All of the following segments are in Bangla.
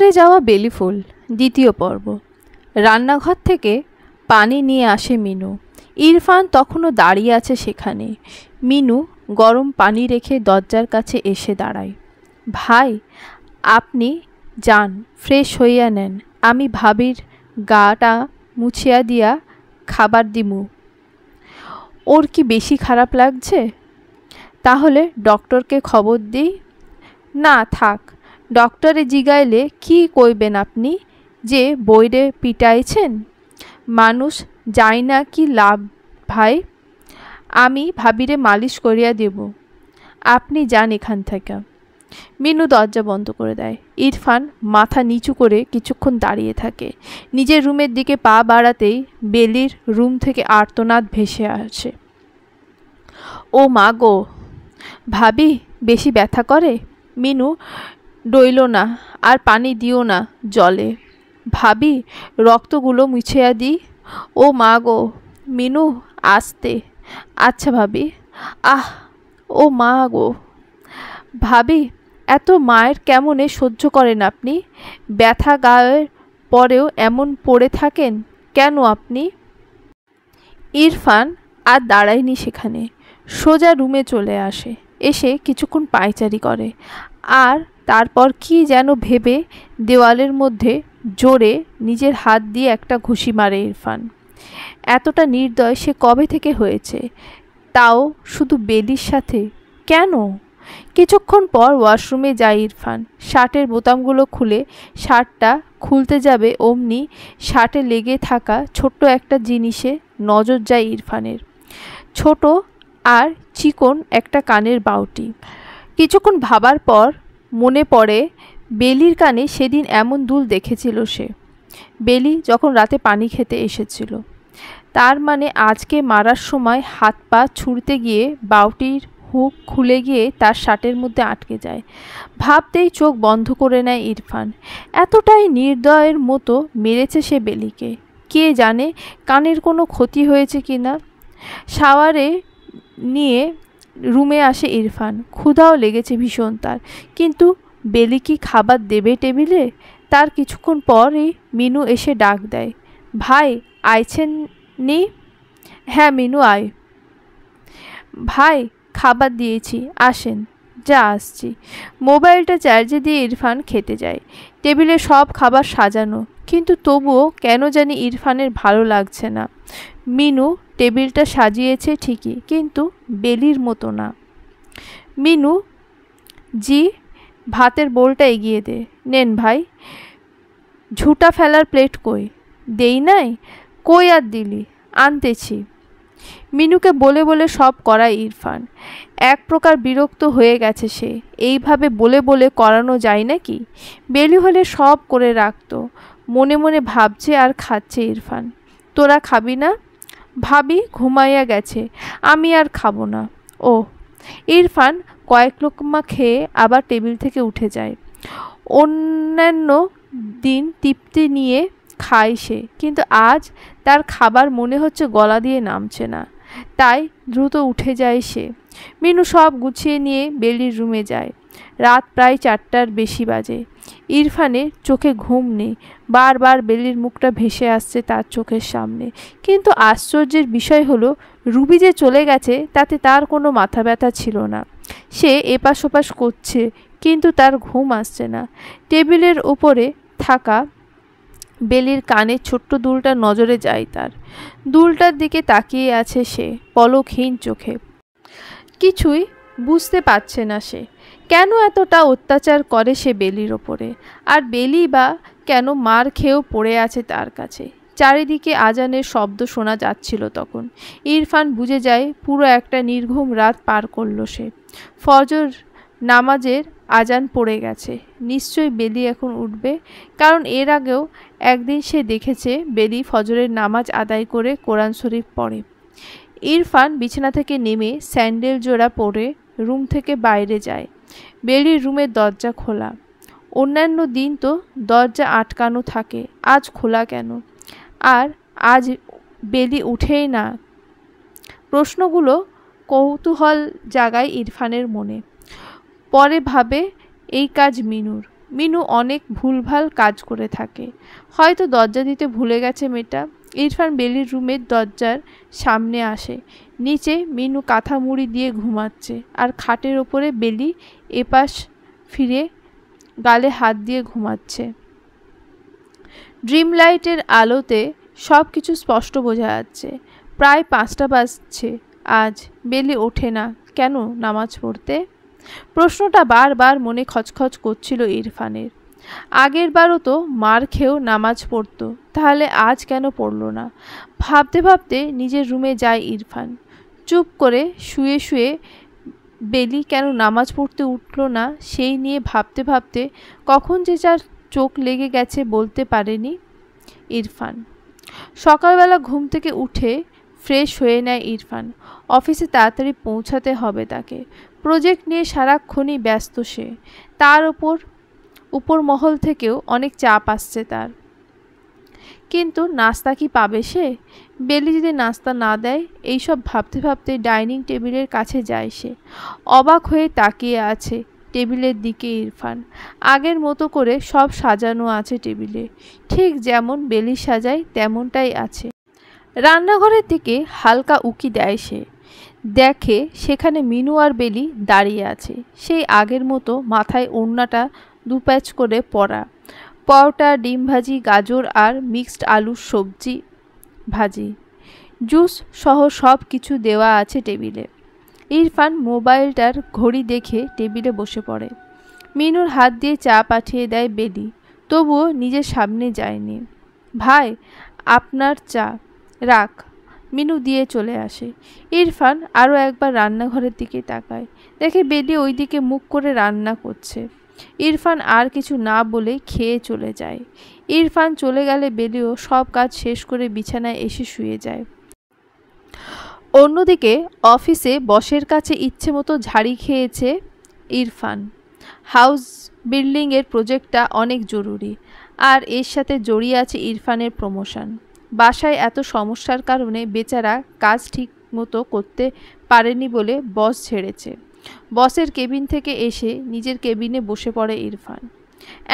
ঝরে যাওয়া বেলি ফুল দ্বিতীয় পর্ব। রান্নাঘর থেকে পানি নিয়ে আসে মিনু। ইরফান তখনও দাঁড়িয়ে আছে সেখানে। মিনু গরম পানি রেখে দরজার কাছে এসে দাঁড়ায়। ভাই, আপনি যান, ফ্রেশ হইয়া নেন, আমি ভাবির গাটা মুছিয়া দিয়া খাবার দিমু। ওর কি বেশি খারাপ লাগছে? তাহলে ডক্টরকে খবর দিই। না থাক, ডক্টরে জিগাইলে কি কইবেন আপনি যে বইরে পিটাইছেন? মানুষ যায় না কি লাভ ভাই? আমি ভাবিরে মালিশ করিয়া দেব, আপনি যান এখান থেকে। মিনু দরজা বন্ধ করে দেয়। ইরফান মাথা নিচু করে কিছুক্ষণ দাঁড়িয়ে থাকে। নিজের রুমের দিকে পা বাড়াতেই বেলির রুম থেকে আর্তনাদ ভেসে আসে। ও মা গো! ভাবি বেশি ব্যথা করে? মিনু ডইল না, আর পানি দিও না জলে। ভাবি রক্তগুলো মুছিয়া দিই। ও মা গো! মিনু আস্তে। আচ্ছা ভাবি। আহ, ও মা গো! ভাবি এত মায়ের কেমনে সহ্য করেন আপনি? ব্যথা গায়ের পরেও এমন পড়ে থাকেন কেন আপনি? ইরফান আর দাঁড়ায়নি সেখানে, সোজা রুমে চলে আসে। এসে কিছুক্ষণ পায়চারি করে, আর তারপর কি যেন ভেবে দেওয়ালের মধ্যে জোরে নিজের হাত দিয়ে একটা ঘুষি মারে ইরফান। এতটা নির্দয় সে কবে থেকে হয়েছে, তাও শুধু বেলির সাথে? কেন? কিছুক্ষণ পর ওয়াশরুমে যায় ইরফান। শার্টের বোতামগুলো খুলে শার্টটা খুলতে যাবে, অমনি শার্টে লেগে থাকা ছোট্ট একটা জিনিসে নজর যায় ইরফানের। ছোট আর চিকন একটা কানের বাউটি। কিছুক্ষণ ভাবার পর মনে পড়ে বেলির কানে সেদিন এমন দুল দেখেছিল সে, বেলি যখন রাতে পানি খেতে এসেছিল। তার মানে আজকে মারার সময় হাত পা ছুঁড়তে গিয়ে বাউটির হুক খুলে গিয়ে তার শার্টের মধ্যে আটকে যায়। ভাবতেই চোখ বন্ধ করে নেয় ইরফান। এতটাই নির্দয়ের মতো মেরেছে সে বেলিকে। কে জানে কানের কোনো ক্ষতি হয়েছে কি না। শাওয়ারে নিয়ে রুমে আসে ইরফান। ক্ষুধাও লেগেছে ভীষণ তার, কিন্তু বেলি কি খাবার দেবে টেবিলে? তার কিছুক্ষণ পরই মিনু এসে ডাক দেয়, ভাই আইছেন নি? হ্যাঁ মিনু আয়। ভাই খাবার দিয়েছি, আসেন। যা আসছি। মোবাইলটা চার্জে দিয়ে ইরফান খেতে যায়। টেবিলে সব খাবার সাজানো, কিন্তু তবুও কেন জানি ইরফানের ভালো লাগছে না। মিনু টেবিলটা সাজিয়েছে ঠিকই, কিন্তু বেলির মতো না। মিনু, জি? ভাতের বোলটা এগিয়ে দে। নেন ভাই। ঝুটা ফেলার প্লেট কই? দেই নাই? কই আর দিলি? আনতেছি। মিনুকে বলে বলে সব করায় ইরফান। এক প্রকার বিরক্ত হয়ে গেছে সে। এইভাবে বলে বলে করানো যায় নাকি? বেলি হলে সব করে রাখতো। মনে মনে ভাবছে আর খাচ্ছে ইরফান। তোরা খাবি না? ভাবি ঘুমাইয়া গেছে, আমি আর খাবো না। ও। ইরফান কয়েক লোকমা খেয়ে আবার টেবিল থেকে উঠে যায়। অন্যান্য দিন তৃপ্তি নিয়ে খায় সে, কিন্তু আজ তার খাবার মনে হচ্ছে গলা দিয়ে নামছে না। তাই দ্রুত উঠে যায় সে। মিনু সব গুছিয়ে নিয়ে বেলির রুমে যায়। রাত প্রায় 4টার বেশি বাজে। ইরফানের চোখে ঘুম নেই। বারবার বেলির মুখটা ভেসে আসছে তার চোখের সামনে। কিন্তু আশ্চর্যের বিষয় হলো, রুবি যে চলে গেছে তাতে তার কোনো মাথা ব্যথা ছিল না। সে এপাশ ওপাশ করছে, কিন্তু তার ঘুম আসছে না। টেবিলের উপরে থাকা বেলির কানের ছোট্ট দুলটা নজরে যায় তার। দুলটার দিকে তাকিয়ে আছে সে পলকহীন চোখে। কিছুই বুঝতে পারছে না সে, কেন এতটা অত্যাচার করে সে বেলির ওপরে। আর বেলি বা কেন মার খেয়েও পড়ে আছে তার কাছে। চারিদিকে আজানের শব্দ শোনা যাচ্ছিল তখন। ইরফান বুঝে যায় পুরো একটা নির্ঘুম রাত পার করলো সে। ফজর নামাজের আজান পড়ে গেছে। নিশ্চয়ই বেলি এখন উঠবে, কারণ এর আগেও একদিন সে দেখেছে বেলি ফজরের নামাজ আদায় করে কোরআন শরীফ পড়ে। ইরফান বিছানা থেকে নেমে স্যান্ডেল জোড়া পরে রুম থেকে বাইরে যায়। বেলির রুমের দরজা খোলা। অন্যান্য দিন তো দরজা আটকানো থাকে, আজ খোলা কেন? আর আজ বেলি উঠেই না? প্রশ্নগুলো কৌতূহল জাগায় ইরফানের মনে। পরে ভাবে এই কাজ মিনুর। মিনু অনেক ভুলভাল কাজ করে থাকে, হয়তো দরজা দিতে ভুলে গেছে মেয়েটা। ইরফান বেলির রুমের দরজার সামনে আসে। নিচে মিনু কাঁথা মুড়ি দিয়ে ঘুমাচ্ছে, আর খাটের ওপরে বেলি এপাশ ফিরে গালে হাত দিয়ে ঘুমাচ্ছে। ড্রিম লাইটের আলোতে সব কিছু স্পষ্ট বোঝা যাচ্ছে। প্রায় 5টা বাজছে। আজ বেলি ওঠে না কেন নামাজ পড়তে? প্রশ্নটা বারবার মনে খচখচ করছিল ইরফানের। আগের বারও তো মার খেয়েও নামাজ পড়তো, তাহলে আজ কেন পড়ল না? ভাবতে ভাবতে নিজের রুমে যায় ইরফান। চুপ করে শুয়ে শুয়ে বেলি কেন নামাজ পড়তে উঠল না সেই নিয়ে ভাবতে ভাবতে কখন যে যার চোখ লেগে গেছে বলতে পারেনি ইরফান। সকালবেলা ঘুম থেকে উঠে ফ্রেশ হয়ে নেয় ইরফান। অফিসে তাড়াতাড়ি পৌঁছাতে হবে তাকে। প্রজেক্ট নিয়ে সারাক্ষণই ব্যস্ত সে। তার উপর মহল থেকেও অনেক চাপ আসছে তার। কিন্তু নাস্তা কি পাবে সে? বেলি যদি নাস্তা না দেয়, এইসব ভাবতে ভাবতে ডাইনিং টেবিলের কাছে যায় সে। অবাক হয়ে তাকিয়ে আছে টেবিলের দিকে ইরফান। আগের মতো করে সব সাজানো আছে টেবিলে, ঠিক যেমন বেলি সাজায় তেমনটাই আছে। রান্নাঘরের দিকে হালকা উকি দেয় সে। দেখে সেখানে মিনু আর বেলি দাঁড়িয়ে আছে, সেই আগের মতো মাথায় ওড়নাটা দুপ্যাচ করে পরা। পরোটা, ডিম ভাজি, গাজর আর মিক্সড আলুর সবজি ভাজি, জুস সহ সব কিছু দেওয়া আছে টেবিলে। ইরফান মোবাইলটার ঘড়ি দেখে টেবিলে বসে পড়ে। মিনুর হাত দিয়ে চা পাঠিয়ে দেয় বেলি, তবুও নিজের সামনে যায়নি। ভাই, আপনার চা। রাখ। মিনু দিয়ে চলে আসে। ইরফান আরও একবার রান্নাঘরের দিকে তাকায়, দেখে বেলি ওই দিকে মুখ করে রান্না করছে। ইরফান আর কিছু না বলে খেয়ে চলে যায়। ইরফান চলে গেলে বেলিও সব কাজ শেষ করে বিছানায় এসে শুয়ে যায়। অন্যদিকে অফিসে বসের কাছে ইচ্ছে মতো ঝাড়ি খেয়েছে ইরফান। হাউস বিল্ডিংয়ের প্রজেক্টটা অনেক জরুরি, আর এর সাথে জড়িয়ে আছে ইরফানের প্রমোশন। বাসায় এত সমস্যার কারণে বেচারা কাজ ঠিক মতো করতে পারেনি বলে বস ছেড়েছে। বসের কেবিন থেকে এসে নিজের কেবিনে বসে পড়ে ইরফান।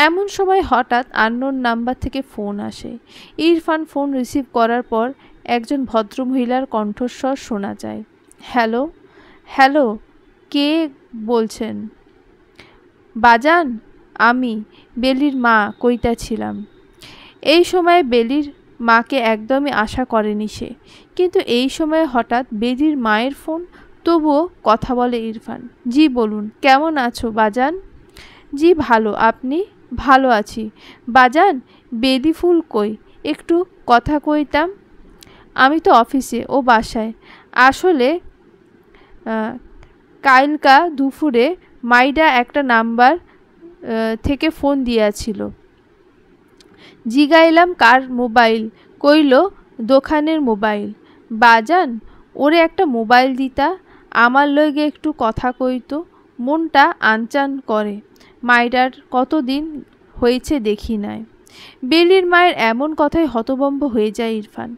এমন সময় হঠাৎ আননোন নাম্বার থেকে ফোন আসে। ইরফান ফোন রিসিভ করার পর একজন ভদ্রমহিলার কণ্ঠস্বর শোনা যায়। হ্যালো? হ্যালো, কে বলছেন? বাজান, আমি বেলির মা কইতাছিলাম। এই সময় বেলির মাকে একদমই আশা করেনি সে, কিন্তু এই সময় হঠাৎ বেলির মায়ের ফোন। তবুও কথা বলে ইরফান। জি বলুন, কেমন আছো বাজান? জি ভালো, আপনি? ভালো আছি। বাজান, বেলি ফুল কই? একটু কথা কইতাম। আমি তো অফিসে, ও বাসায়। আসলে কালকা দুপুরে মাইডা একটা নাম্বার থেকে ফোন দিয়াছিল। জিগাইলাম কার মোবাইল, কইল দোকানের মোবাইল। বাজান, ওরে একটা মোবাইল দিতা, আমার লইগে একটু কথা কইতো, মনটা আনচান করে। মাইডার কতদিন হয়েছে দেখি নাই। বেলির মায়ের এমন কথায় হতভম্ব হয়ে যায় ইরফান।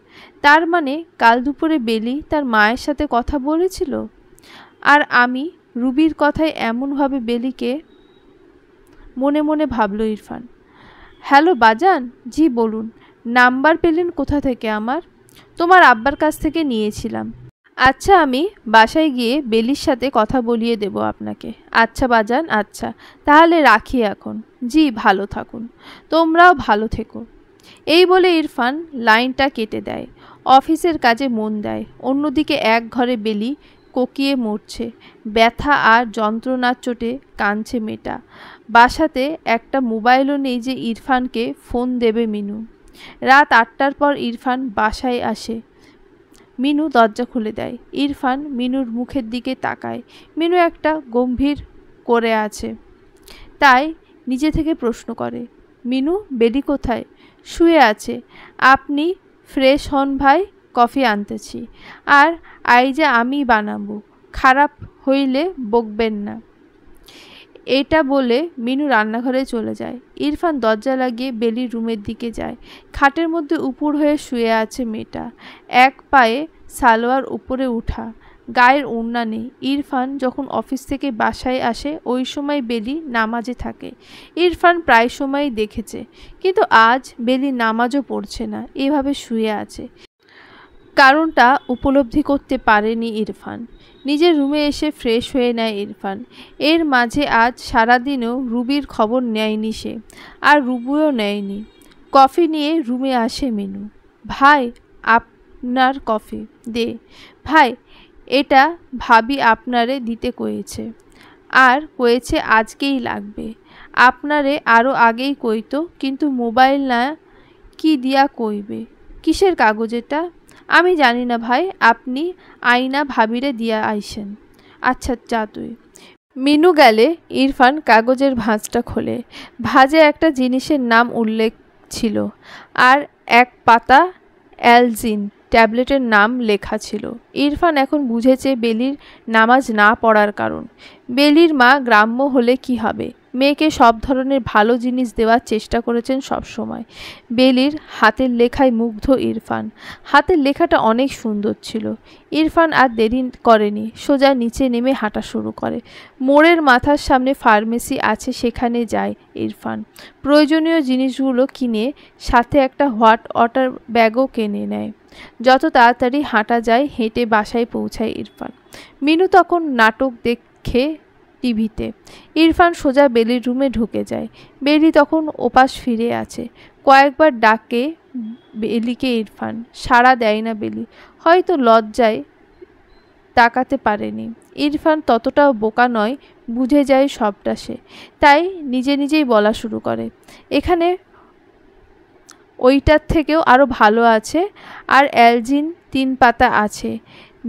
তার মানে কাল দুপুরে বেলি তার মায়ের সাথে কথা বলেছিল, আর আমি রুবির কথায় এমনভাবে বেলিকে। মনে মনে ভাবল ইরফান। হ্যালো বাজান, জি বলুন। নাম্বার পেলেন কোথা থেকে আমার? তোমার আব্বার কাছ থেকে নিয়েছিলাম। আচ্ছা, আমি বাসায় গিয়ে বেলির সাথে কথা বলিয়ে দেব আপনাকে। আচ্ছা বাজান, আচ্ছা, তাহলে রাখি এখন। জি, ভালো থাকুন। তোমরাও ভালো থেকো। এই বলে ইরফান লাইনটা কেটে দেয়। অফিসের কাজে মন দেয়। অন্যদিকে এক ঘরে বেলি কোকিয়ে মরছে। ব্যথা আর যন্ত্রণার চোটে কাঁদছে মেয়েটা। বাসাতে একটা মোবাইলও নেই যে ইরফানকে ফোন দেবে মিনু। রাত 8টার পর ইরফান বাসায় আসে। মিনু দরজা খুলে দেয়। ইরফান মিনুর মুখের দিকে তাকায়। মিনু একটা গম্ভীর করে আছে, তাই নিজে থেকে প্রশ্ন করে, মিনু, বেলি কোথায়? শুয়ে আছে। আপনি ফ্রেশ হন ভাই, কফি আনতেছি। আর আইজা আমি বানাবো, খারাপ হইলে বকবেন না। এটা বলে মিনু রান্নাঘরে চলে যায়। ইরফান দরজা লাগিয়ে বেলির রুমের দিকে যায়। খাটের মধ্যে উপুড় হয়ে শুয়ে আছে মেয়েটা। এক পায়ে সালোয়ার উপরে উঠা, গায়ের ওড়না নেই। ইরফান যখন অফিস থেকে বাসায় আসে ওই সময় বেলি নামাজে থাকে। ইরফান প্রায় সময়ই দেখেছে, কিন্তু আজ বেলি নামাজও পড়ছে না, এভাবে শুয়ে আছে। কারণটা উপলব্ধি করতে পারেনি ইরফান। নিজের রুমে এসে ফ্রেশ হয়ে নেয় ইরফান। এর মাঝে আজ সারাদিনও রুবির খবর নেয়নি সে, আর রুবিও নেয়নি। কফি নিয়ে রুমে আসে মিনু। ভাই, আপনার কফি দে। ভাই, এটা ভাবি আপনারে দিতে কয়েছে, আর কয়েছে আজকেই লাগবে। আপনারে আরও আগেই কইতো, কিন্তু মোবাইল না কি দিয়া কইবে। কিসের কাগজ এটা? আমি জানি না ভাই, আপনি আইনা ভাবিরে দিয়া আইসেন। আচ্ছা যা তুই। মিনু গেলে ইরফান কাগজের ভাঁজটা খোলে। ভাঁজে একটা জিনিসের নাম উল্লেখ ছিল, আর এক পাতা অ্যালজিন ট্যাবলেটের নাম লেখা ছিল। ইরফান এখন বুঝেছে বেলির নামাজ না পড়ার কারণ। বেলির মা গ্রাম্য হলে কি হবে, মেয়েকে সব ধরনের ভালো জিনিস দেওয়ার চেষ্টা করেছেন সব সময়। বেলির হাতের লেখায় মুগ্ধ ইরফান। হাতের লেখাটা অনেক সুন্দর ছিল। ইরফান আর দেরি করেনি, সোজা নিচে নেমে হাঁটা শুরু করে। মোড়ের মাথার সামনে ফার্মেসি আছে, সেখানে যায় ইরফান। প্রয়োজনীয় জিনিসগুলো কিনে সাথে একটা হট ওয়াটার ব্যাগও কিনে নেয়। যত তাড়াতাড়ি হাঁটা যায় হেঁটে বাসায় পৌঁছায় ইরফান। মিনু তখন নাটক দেখে টিভিতে। ইরফান সোজা বেলির রুমে ঢুকে যায়। বেলি তখন ওপাশ ফিরে আছে। কয়েকবার ডাকে বেলিকে ইরফান, সাড়া দেয় না বেলি। হয়তো লজ্জায় তাকাতে পারেনি। ইরফান ততটাও বোকা নয়, বুঝে যায় সবটা সে। তাই নিজে নিজেই বলা শুরু করে, এখানে ওইটার থেকেও আরও ভালো আছে, আর অ্যালজিন 3 পাতা আছে,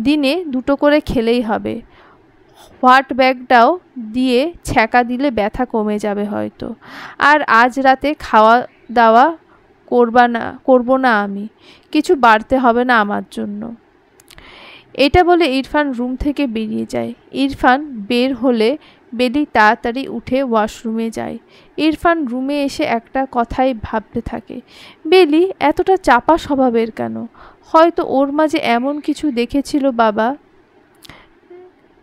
দিনে 2টো করে খেলেই হবে। হোয়াট ব্যাগটাও দিয়ে ছ্যাঁকা দিলে ব্যথা কমে যাবে হয়তো। আর আজ রাতে খাওয়া দাওয়া করব না আমি, কিছু বাড়তে হবে না আমার জন্য। এটা বলে ইরফান রুম থেকে বেরিয়ে যায়। ইরফান বের হলে বেলি তাড়াতাড়ি উঠে ওয়াশরুমে যায়। ইরফান রুমে এসে একটা কথাই ভাবতে থাকে, বেলি এতটা চাপা স্বভাবের কেন? হয়তো ওর মাঝে এমন কিছু দেখেছিল বাবা,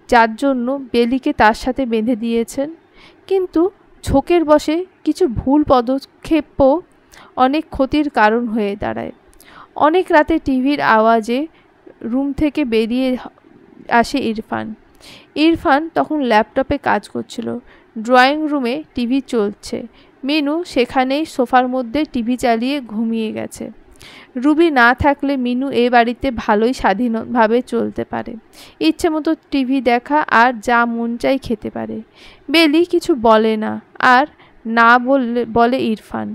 যার জন্য বেলিকে তার সাথে বেঁধে দিয়েছেন। কিন্তু ঝোঁকের বশে কিছু ভুল পদক্ষেপও অনেক ক্ষতির কারণ হয়ে দাঁড়ায়। অনেক রাতে টিভির আওয়াজে রুম থেকে বেরিয়ে আসে ইরফান। ইরফান তখন ল্যাপটপে কাজ করছিল। ড্রয়িং রুমে টিভি চলছে। মিনু সেখানেই সোফার মধ্যে টিভি চালিয়ে ঘুমিয়ে গেছে। রুবি না থাকলে মিনু এ বাড়িতে ভালোই স্বাধীনভাবে চলতে পারে। ইচ্ছে মতো টিভি দেখা আর যা মন চাই খেতে পারে। বেলি কিছু বলে না, আর না বলে ইরফান।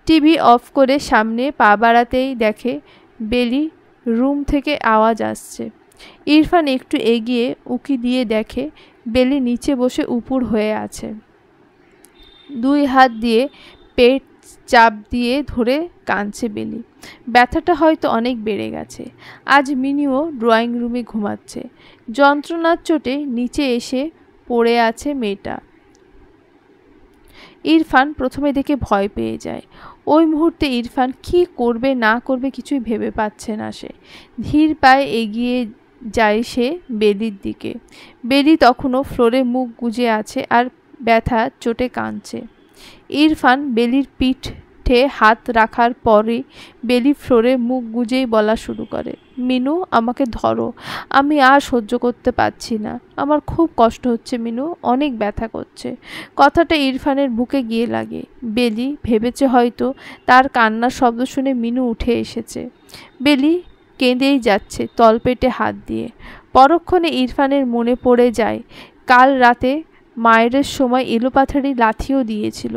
টিভি অফ করে সামনে পা বাড়াতেই দেখে বেলি রুম থেকে আওয়াজ আসছে। ইরফান একটু এগিয়ে উকি দিয়ে দেখে বেলি নিচে বসে উপুড় হয়ে আছে। 2 হাত দিয়ে পেট চাপ দিয়ে ধরে কাঁদছে বেলি। ব্যথাটা হয়তো অনেক বেড়ে গেছে। আজ মিনিও ড্রয়িং রুমে ঘুমাচ্ছে। যন্ত্রণার চোটে নিচে এসে পড়ে আছে মেয়েটা। ইরফান প্রথমে দেখে ভয় পেয়ে যায়। ওই মুহূর্তে ইরফান কি করবে না করবে কিছুই ভেবে পাচ্ছে না সে। ধীর পায়ে এগিয়ে যায় সে বেলির দিকে। বেলি তখনও ফ্লোরে মুখ গুজে আছে আর ব্যথা চোটে কাঁদছে। ইরফান বেলির পিঠে হাত রাখার পরই বেলি ফ্লোরে মুখ গুজেই বলা শুরু করে, মিনু আমাকে ধরো, আমি আর সহ্য করতে পারছি না, আমার খুব কষ্ট হচ্ছে মিনু, অনেক ব্যথা করছে। কথাটা ইরফানের বুকে গিয়ে লাগে। বেলি ভেবেছে হয়তো তার কান্নার শব্দ শুনে মিনু উঠে এসেছে। বেলি কেঁদেই যাচ্ছে তলপেটে হাত দিয়ে। পরক্ষণে ইরফানের মনে পড়ে যায় কাল রাতে মায়ের সময় এলোপাথারি লাথিও দিয়েছিল।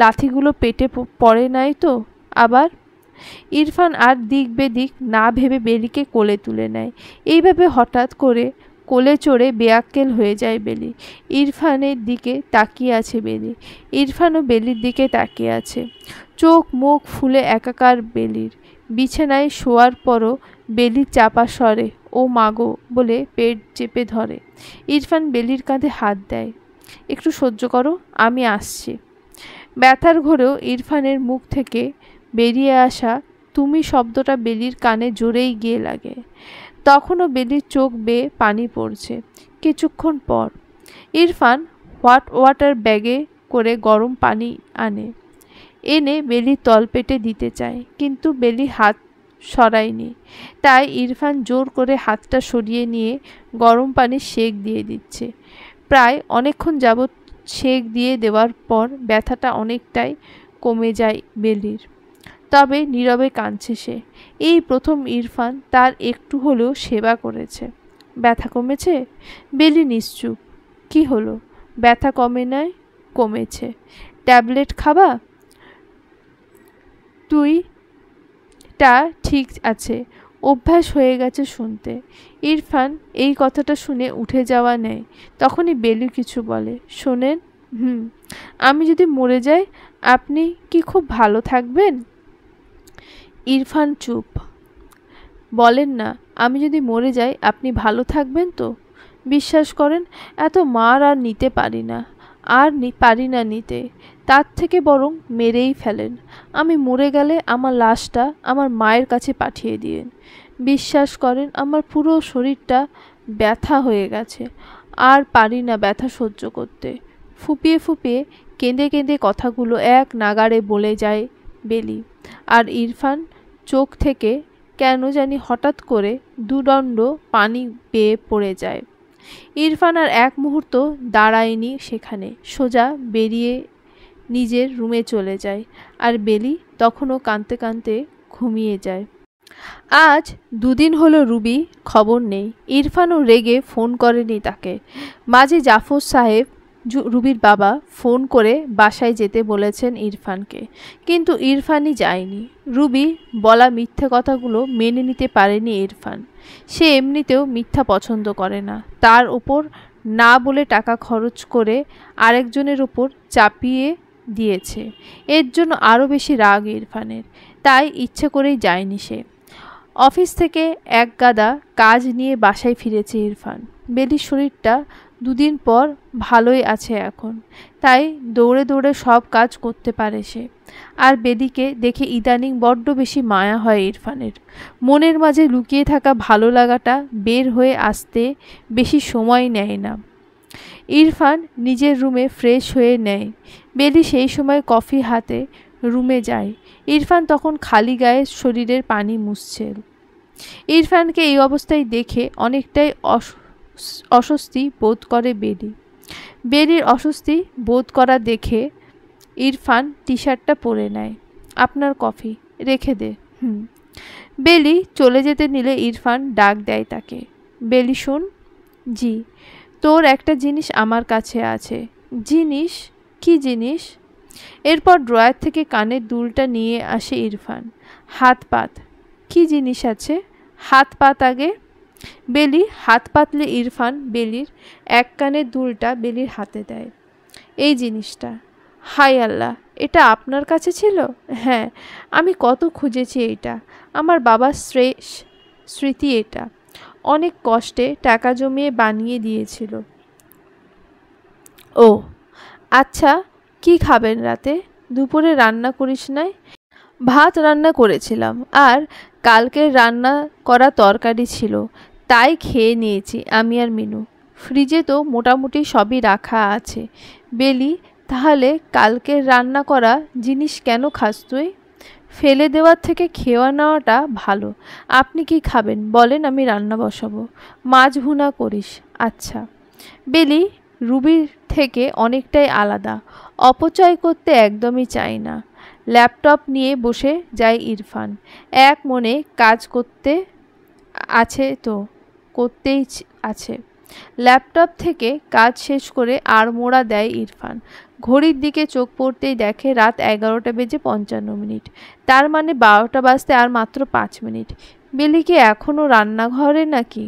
লাথিগুলো পেটে পড়ে নাই তো আবার? ইরফান আর দিক বেদিক না ভেবে বেলিকে কোলে তুলে নেয়। এইভাবে হঠাৎ করে কোলে চড়ে বেয়াক্কেল হয়ে যায় বেলি। ইরফানের দিকে তাকিয়ে আছে বেলি। ইরফানও বেলির দিকে তাকিয়ে আছে। চোখ মুখ ফুলে একাকার বেলির। বিছানায় শোয়ার পরও বেলি চাপা স্বরে ও মাগো বলে পেট চেপে ধরে। ইরফান বেলির কাঁধে হাত দেয়। একটু সহ্য করো, আমি আসছি। ব্যথার ঘোরেও ইরফানের মুখ থেকে বেরিয়ে আসা তুমি শব্দটা বেলির কানে জোরেই গিয়ে লাগে। তখনও বেলির চোখ বেয়ে পানি পড়ছে। কিছুক্ষণ পর ইরফান ওয়াটার ব্যাগে করে গরম পানি এনে বেলির তলপেটে দিতে চায়, কিন্তু বেলি হাত সরায়নি। তাই ইরফান জোর করে হাতটা সরিয়ে নিয়ে গরম পানির সেঁক দিয়ে দিচ্ছে। প্রায় অনেকক্ষণ যাবৎ সেঁক দিয়ে দেওয়ার পর ব্যথাটা অনেকটাই কমে যায় বেলির। তবে নীরবে কাঁদছে সে। এই প্রথম ইরফান তার একটু হলেও সেবা করেছে। ব্যথা কমেছে? বেলি নিশ্চুপ। কি হলো? ব্যথা কমে নাই? কমেছে। ট্যাবলেট খাবা? তুইটা ঠিক আছে, অভ্যাস হয়ে গেছে শুনতে। ইরফান এই কথাটা শুনে উঠে যাওয়া নেয়। তখনই বেলি কিছু বলে। শোনেন, আমি যদি মরে যাই আপনি কি খুব ভালো থাকবেন? ইরফান চুপ। বলেন না, আমি যদি মরে যাই আপনি ভালো থাকবেন তো? বিশ্বাস করেন, এত মার আর নিতে পারি না, পারি না নিতে। তার থেকে বরং মেরেই ফেলেন। আমি মরে গেলে আমার লাশটা আমার মায়ের কাছে পাঠিয়ে দিয়েন। বিশ্বাস করেন, আমার পুরো শরীরটা ব্যথা হয়ে গেছে, আর পারি না ব্যথা সহ্য করতে। ফুপিয়ে ফুপিয়ে কেঁদে কেঁদে কথাগুলো এক নাগাড়ে বলে যায় বেলি। আর ইরফান চোখ থেকে কেন জানি হঠাৎ করে দুদণ্ড পানি বেয়ে পড়ে যায়। ইরফান আর এক মুহূর্ত দাঁড়ায়নি সেখানে, সোজা বেরিয়ে নিজের রুমে চলে যায়। আর বেলি তখনও কাঁদতে কাঁদতে ঘুমিয়ে যায়। আজ 2 দিন হলো রুবি খবর নেই। ইরফানও রেগে ফোন করেনি তাকে। মাঝে জাফর সাহেব রুবির বাবা ফোন করে বাসায় যেতে বলেছেন ইরফানকে, কিন্তু ইরফানই যায়নি। রুবি বলা মিথ্যে কথাগুলো মেনে নিতে পারেনি ইরফান। সে এমনিতেও মিথ্যা পছন্দ করে না। তার ওপর না বলে টাকা খরচ করে আরেকজনের ওপর চাপিয়ে দিয়েছে। এর জন্য আরও বেশি রাগ ইরফানের। তাই ইচ্ছে করেই যায়নি সে। অফিস থেকে এক গাদা কাজ নিয়ে বাসায় ফিরেছে ইরফান। বেলির শরীরটা 2 দিন পর ভালোই আছে এখন, তাই দৌড়ে দৌড়ে সব কাজ করতে পারে সে। আর বেলিকে দেখে ইদানিং বড্ড বেশি মায়া হয় ইরফানের। মনের মাঝে লুকিয়ে থাকা ভালো লাগাটা বের হয়ে আসতে বেশি সময় নেয় না। ইরফান নিজের রুমে ফ্রেশ হয়ে নেয়। বেলি সেই সময় কফি হাতে রুমে যায়। ইরফান তখন খালি গায়ে শরীরের পানি মুছছে। ইরফানকে এই অবস্থায় দেখে অনেকটাই অস্বস্তি বোধ করে বেলি। বেলির অস্বস্তি বোধ করা দেখে ইরফান টি শার্টটা পরে নেয়। আপনার কফি রেখে দে। বেলি চলে যেতে নিলে ইরফান ডাক দেয় তাকে। বেলি শোন। জি। তোর একটা জিনিস আমার কাছে আছে। জিনিস? কি জিনিস? এরপর ড্রয়ার থেকে কানের দুলটা নিয়ে আসে ইরফান। হাত পাত। কি জিনিস আছে? হাত পাত আগে। বেলি হাত পাতলে ইরফান বেলির এক কানের দুলটা বেলির হাতে দেয়। এই জিনিসটা। হাই আল্লাহ, এটা আপনার কাছে ছিল? হ্যাঁ, আমি কত খুঁজেছি এইটা। আমার বাবার স্মৃতি এটা। অনেক কষ্টে টাকা জমিয়ে বানিয়ে দিয়েছিল। ও আচ্ছা, কি খাবেন রাতে? দুপুরে রান্না করিস নাই? ভাত রান্না করেছিলাম, আর কালকের রান্না করা তরকারি ছিল, তাই খেয়ে নিয়েছি আমি আর মিনু। ফ্রিজে তো মোটামুটি সবই রাখা আছে। বেলি, তাহলে কালকের রান্না করা জিনিস কেন খাস তুই? ফেলে দেওয়ার থেকে খেয়ে নেওয়াটা ভালো। আপনি কি খাবেন বলেন, আমি রান্না বসাবো। মাছ ভুনা করিস। আচ্ছা। বেলি রুবির থেকে অনেকটাই আলাদা। অপচয় করতে একদমই চায় না। ল্যাপটপ নিয়ে বসে যায় ইরফান। এক মনে কাজ করতেই আছে। ল্যাপটপ থেকে কাজ শেষ করে আড়মোড়া দেয় ইরফান। ঘড়ির দিকে চোখ পড়তেই দেখে রাত 11:55। তার মানে 12টা বাজতে আর মাত্র 5 মিনিট। বেলি কি এখনও রান্নাঘরে নাকি?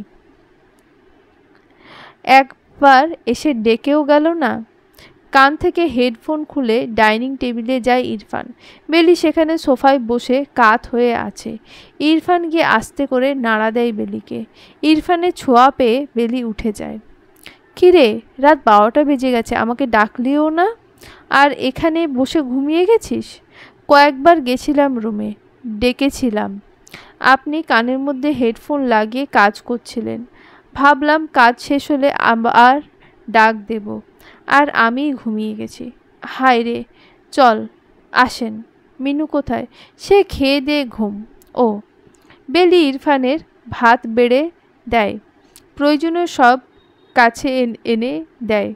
একবার এসে ডেকেও গেল না? কান থেকে হেডফোন খুলে ডাইনিং টেবিলে যায় ইরফান। বেলি সেখানে সোফায় বসে কাত হয়ে আছে। ইরফান গিয়ে আস্তে করে নাড়া দেয় বেলিকে। ইরফানের ছোঁয়া পেয়ে বেলি উঠে যায়। কিরে, রাত 12টা বেজে গেছে, আমাকে ডাকলিও না, আর এখানে বসে ঘুমিয়ে গেছিস? কয়েকবার গেছিলাম রুমে, ডেকেছিলাম, আপনি কানের মধ্যে হেডফোন লাগিয়ে কাজ করছিলেন। ভাবলাম কাজ শেষ হলে আবার ডাক দেব, আর আমিই ঘুমিয়ে গেছি। হায় রে! চল আসেন। মিনু কোথায়? সে খেয়ে দিয়ে ঘুম। ও। বেলি ইরফানের ভাত বেড়ে দেয়, প্রয়োজনীয় সব কাছে এনে দেয়।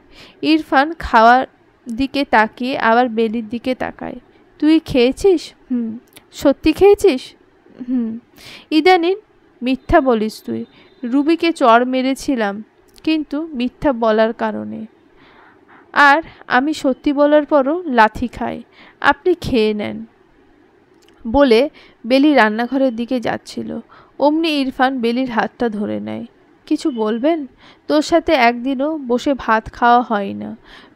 ইরফান খাওয়ার দিকে তাকিয়ে আবার বেলির দিকে তাকায়। তুই খেয়েছিস? হুম। সত্যি খেয়েছিস? হুম। ইদানিং মিথ্যা বলিস তুই। রুবিকে চড় মেরেছিলাম, কিন্তু মিথ্যা বলার কারণে। আর আমি সত্যি বলার পরও লাথি খাই। আপনি খেয়ে নেন। বলে বেলি রান্নাঘরের দিকে যাচ্ছিল, অমনি ইরফান বেলির হাতটা ধরে নেয়। কিছু বলবেন? তোর সাথে একদিনও বসে ভাত খাওয়া হয় না,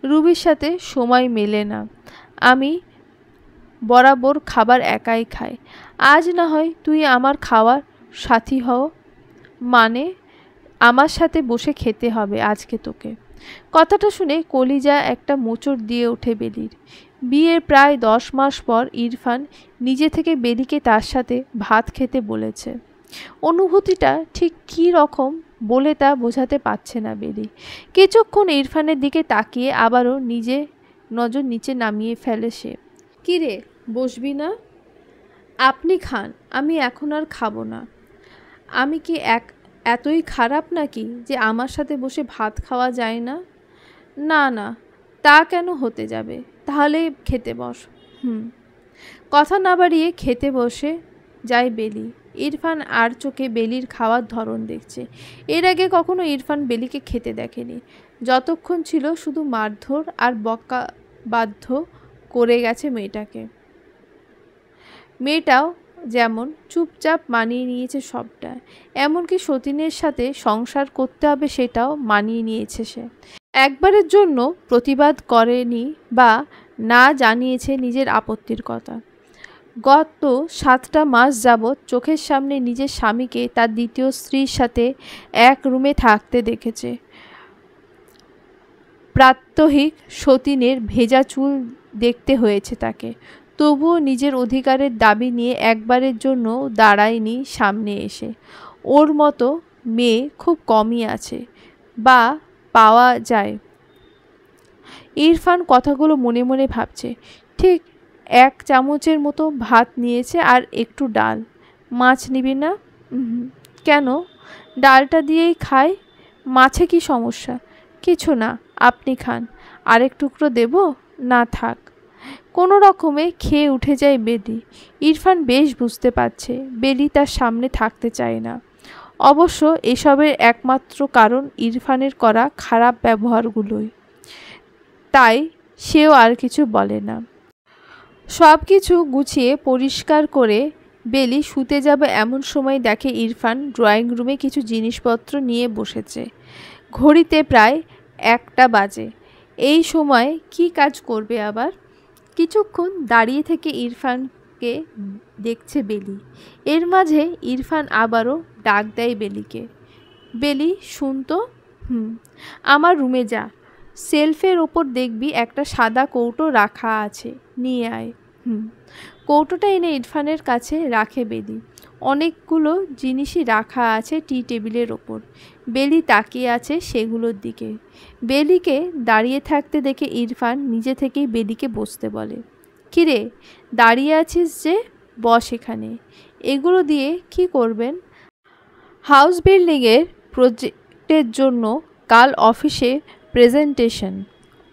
রুবির সাথে সময় মেলে না। আমি বরাবর খাবার একাই খাই। আজ না হয় তুই আমার খাওয়ার সাথী হও। মানে? আমার সাথে বসে খেতে হবে আজকে তোকে। কথাটা শুনে কলিজা একটা মোচড় দিয়ে ওঠে বেলির। বিয়ের প্রায় 10 মাস পর ইরফান নিজে থেকে বেলিকে তার সাথে ভাত খেতে বলেছে। অনুভূতিটা ঠিক কী রকম বলে তা বোঝাতে পারছে না বেলি। কিছুক্ষণ ইরফানের দিকে তাকিয়ে আবারও নিজে নজর নিচে নামিয়ে ফেলে সে। কী রে, বসবি না? আপনি খান, আমি এখন আর খাবো না। আমি কি এতই খারাপ নাকি যে আমার সাথে বসে ভাত খাওয়া যায় না? না না, তা কেন হতে যাবে? তাহলে খেতে বস। হুম। কথা না বাড়িয়ে খেতে বসে যায় বেলি। ইরফান আর চোখে বেলির খাওয়ার ধরন দেখছে। এর আগে কখনো ইরফান বেলিকে খেতে দেখেনি। যতক্ষণ ছিল শুধু মারধর আর বকা বাধ্য করে গেছে মেয়েটাকে। মেয়েটাও যেমন চুপচাপ মানিয়ে নিয়েছে সবটা, এমনকি সতীনের সাথে সংসার করতে হবে সেটাও মানিয়ে নিয়েছে সে। একবারের জন্য প্রতিবাদ করেনি বা না জানিয়েছে নিজের আপত্তির কথা। গত 7টা মাস যাবৎ চোখের সামনে নিজের স্বামীকে তার দ্বিতীয় স্ত্রীর সাথে এক রুমে থাকতে দেখেছে। প্রাত্যহিক সতীনের ভেজা চুল দেখতে হয়েছে তাকে, তবুও নিজের অধিকারের দাবি নিয়ে একবারের জন্য দাঁড়ায়নি সামনে এসে। ওর মতো মেয়ে খুব কমই আছে বা পাওয়া যায়। ইরফান কথাগুলো মনে মনে ভাবছে। ঠিক 1 চামচের মতো ভাত নিয়েছে আর একটু ডাল। মাছ নিবি না? কেন? ডালটা দিয়েই খাই। মাছে কি সমস্যা? কিছু না, আপনি খান। আরেক টুকরো দেব? না থাক। কোনো রকমে খেয়ে উঠে যায় বেলি। ইরফান বেশ বুঝতে পারছে বেলি তার সামনে থাকতে চায় না। অবশ্য এসবের একমাত্র কারণ ইরফানের করা খারাপ ব্যবহারগুলোই। তাই সেও আর কিছু বলে না। সব কিছু গুছিয়ে পরিষ্কার করে বেলি শুতে যাবে এমন সময় দেখে ইরফান ড্রয়িং রুমে কিছু জিনিসপত্র নিয়ে বসেছে। ঘড়িতে প্রায় 1টা বাজে। এই সময় কি কাজ করবে আবার? কিছুক্ষণ দাঁড়িয়ে থেকে ইরফানকে দেখছে বেলি। এর মাঝে ইরফান আবারও ডাক দেয় বেলিকে। বেলি, শুন তো। আমার রুমে যা। সেলফের ওপর দেখবি একটা সাদা কৌটো রাখা আছে, নিয়ে আয়। কৌটোটা এনে ইরফানের কাছে রাখে বেলি। অনেকগুলো জিনিসই রাখা আছে টি টেবিলের ওপর। বেলি তাকিয়ে আছে সেগুলোর দিকে। বেলিকে দাঁড়িয়ে থাকতে দেখে ইরফান নিজে থেকেই বেলিকে বসতে বলে। কিরে, দাঁড়িয়ে আছিস যে? বস এখানে। এগুলো দিয়ে কি করবেন? হাউস বিল্ডিংয়ের প্রজেক্টের জন্য কাল অফিসে প্রেজেন্টেশন।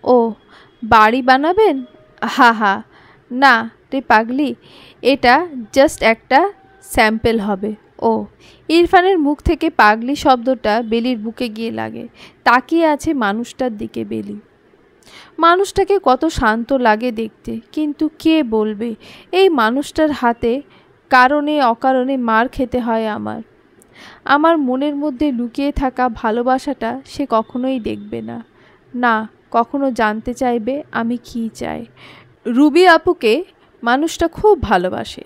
ও, বাড়ি বানাবেন? হা হা, না রে পাগলি, এটা জাস্ট একটা স্যাম্পল হবে। ও। ইরফানের মুখ থেকে পাগলি শব্দটা বেলির বুকে গিয়ে লাগে। তাকিয়ে আছে মানুষটার দিকে বেলি। মানুষটাকে কত শান্ত লাগে দেখতে, কিন্তু কে বলবে এই মানুষটার হাতে কারণে অকারণে মার খেতে হয় আমার মনের মধ্যে লুকিয়ে থাকা ভালোবাসাটা সে কখনোই দেখবে না, না কখনো জানতে চাইবে আমি কী চাই। রুবি আপুকে মানুষটা খুব ভালোবাসে,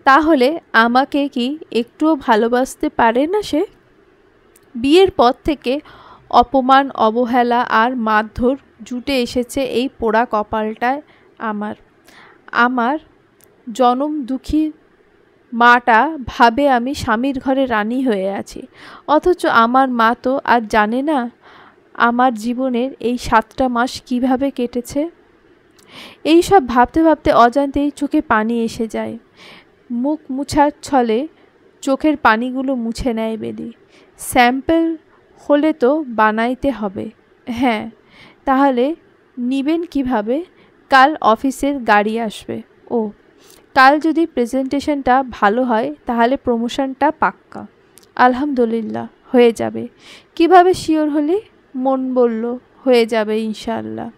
তাহলে আমাকে কি একটুও ভালোবাসতে পারে না সে? বিয়ের পর থেকে অপমান, অবহেলা আর মারধর জুটে এসেছে এই পোড়া কপালটায় আমার জনম দুঃখী মাটা ভাবে আমি স্বামীর ঘরে রানী হয়ে আছি, অথচ আমার মা তো আর জানে না আমার জীবনের এই 7টা মাস কিভাবে কেটেছে। এই সব ভাবতে ভাবতে অজান্তেই চোখে পানি এসে যায়। মুখ মুছার ছলে চোখের পানিগুলো মুছে নেয় বেলি। স্যাম্পল হলে তো বানাইতে হবে। হ্যাঁ, তাহলে নিবেন কিভাবে? কাল অফিসের গাড়ি আসবে। ও, কাল যদি প্রেজেন্টেশনটা ভালো হয় তাহলে প্রমোশনটা পাক্কা। আলহামদুলিল্লাহ, হয়ে যাবে। কিভাবে শিওর হলি? মন বলল হয়ে যাবে ইনশাআল্লাহ।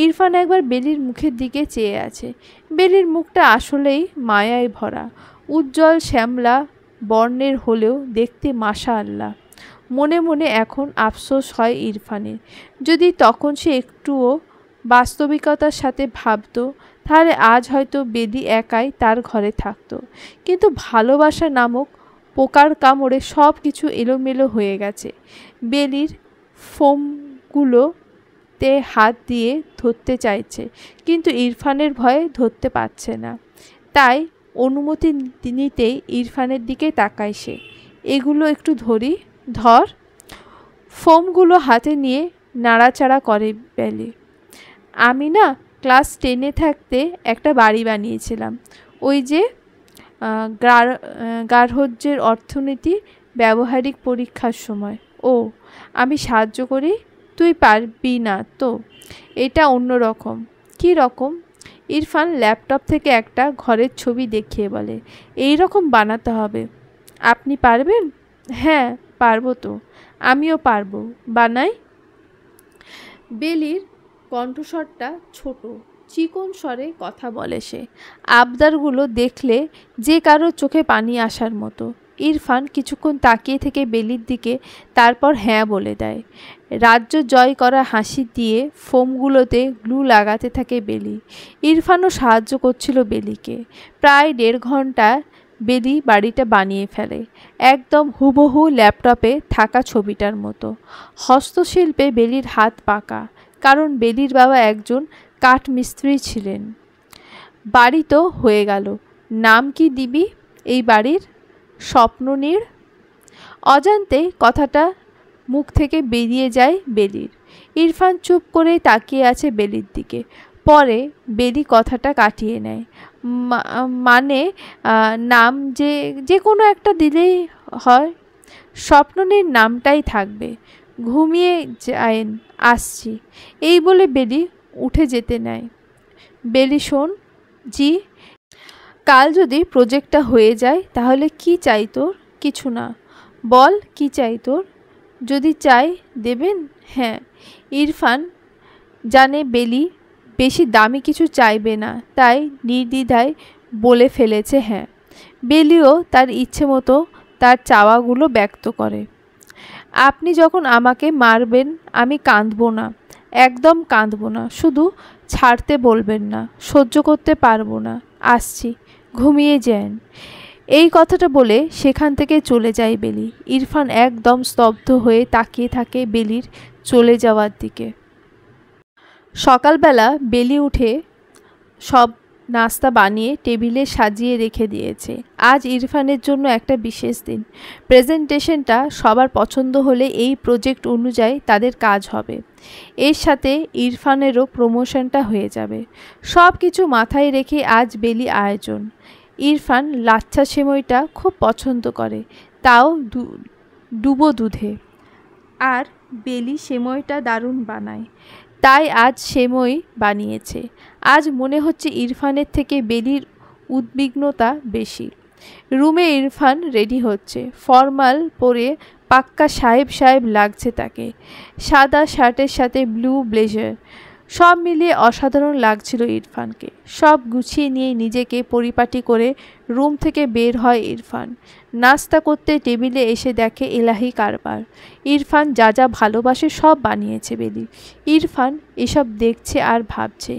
ইরফান একবার বেলির মুখের দিকে চেয়ে আছে। বেলির মুখটা আসলেই মায়ায় ভরা, উজ্জ্বল শ্যামলা বর্ণের হলেও দেখতে মাশাআল্লাহ। মনে মনে এখন আফসোস হয় ইরফানের। যদি তখন সে একটুও বাস্তবিকতার সাথে ভাবত, তাহলে আজ হয়তো বেলি একাই তার ঘরে থাকতো। কিন্তু ভালোবাসা নামক পোকার কামড়ে সব কিছু এলোমেলো হয়ে গেছে। বেলির ফোমগুলোতে হাত দিয়ে ধরতে চাইছে, কিন্তু ইরফানের ভয়ে ধরতে পারছে না। তাই অনুমতি নিতেই ইরফানের দিকে তাকায় সে। এগুলো একটু ধরি। ধর। ফোমগুলো হাতে নিয়ে নাড়াচাড়া করে বেলি। আমি না ক্লাস 10-এ থাকতে একটা বাড়ি বানিয়েছিলাম, ওই যে গার্হস্থ্যের অর্থনীতি ব্যবহারিক পরীক্ষার সময়। ও, আমি সাহায্য করি? তুই পারবি না তো? এটা অন্য রকম। কী রকম? ইরফান ল্যাপটপ থেকে একটা ঘরের ছবি দেখিয়ে বলে, এই রকম বানাতে হবে। আপনি পারবেন? হ্যাঁ, পারবো তো। আমিও পারবো। বানাই। বেলির কণ্ঠস্বরটা ছোট, চিকন স্বরে কথা বলে সে। আবদারগুলো দেখলে যে কারো চোখে পানি আসার মতো। ইরফান কিছুক্ষণ তাকিয়ে থেকে বেলির দিকে, তারপর হ্যাঁ বলে দেয়। রাজ্য জয় করা হাসি দিয়ে ফোমগুলোতে গ্লু লাগাতে থাকে বেলি। ইরফানও সাহায্য করছিল বেলিকে। প্রায় 1.5 ঘন্টা বেলি বাড়িটা বানিয়ে ফেলে, একদম হুবহু ল্যাপটপে থাকা ছবিটার মতো। হস্তশিল্পে বেলির হাত পাকা, কারণ বেলির বাবা একজন কাঠমিস্ত্রি ছিলেন। বাড়ি তো হয়ে গেল। নাম কি দিবি এই বাড়ির? স্বপ্ননীড়। অজান্তে কথাটা মুখ থেকে বেরিয়ে যায় বেলির। ইরফান চুপ করে তাকিয়ে আছে বেলির দিকে। পরে বেলি কথাটা কাটিয়ে নেয়। মানে নাম যে কোনো একটা দিলেই হয়। স্বপ্ননীর নামটাই থাকবে। ঘুমিয়ে যায়েন, আসছি। এই বলে বেলি উঠে যেতে নেয়। বেলি শোন। জি। কাল যদি প্রজেক্টটা হয়ে যায় তাহলে কি চাই তোর? কিছু না। বল কি চাই তোর? যদি চাই দেবেন? হ্যাঁ। ইরফান জানে বেলি বেশি দামি কিছু চাইবে না, তাই নির্দ্বিধায় বলে ফেলেছে হ্যাঁ। বেলিও তার ইচ্ছে মতো তার চাওয়াগুলো ব্যক্ত করে। আপনি যখন আমাকে মারবেন আমি কাঁদব না, একদম কাঁদব না। শুধু ছাড়তে বলবেন না, সহ্য করতে পারবো না। আসছি, ঘুমিয়ে যান। এই কথাটা বলে সেখান থেকে চলে যায় বেলি। ইরফান একদম স্তব্ধ হয়ে তাকিয়ে থাকে বেলির চলে যাওয়ার দিকে। সকালবেলা বেলি উঠে সব নাস্তা বানিয়ে টেবিলে সাজিয়ে রেখে দিয়েছে। আজ ইরফানের জন্য একটা বিশেষ দিন। প্রেজেন্টেশনটা সবার পছন্দ হলে এই প্রজেক্ট অনুযায়ী তাদের কাজ হবে। এর সাথে ইরফানেরও প্রমোশনটা হয়ে যাবে। সব কিছু মাথায় রেখে আজ বেলি আয়োজন। ইরফান লাচ্ছা সেমাইটা খুব পছন্দ করে, তাও ডুবো দুধে। আর বেলি সেমাইটা দারুণ বানায়, তাই আজ সেমাই বানিয়েছে। আজ মনে হচ্ছে ইরফানের থেকে বেলির উদ্বিগ্নতা বেশি। রুমে ইরফান রেডি হচ্ছে। ফর্মাল পরে পাক্কা সাহেব লাগছে তাকে। সাদা শার্টের সাথে ব্লু ব্লেজার, সব মিলিয়ে অসাধারণ লাগছিল ইরফানকে। সব গুছিয়ে নিয়ে নিজেকে পরিপাটি করে রুম থেকে বের হয় ইরফান। নাস্তা করতে টেবিলে এসে দেখে এলাহি কারবার। ইরফান যা যা ভালোবাসে সব বানিয়েছে বেলি। ইরফান এসব দেখছে আর ভাবছে,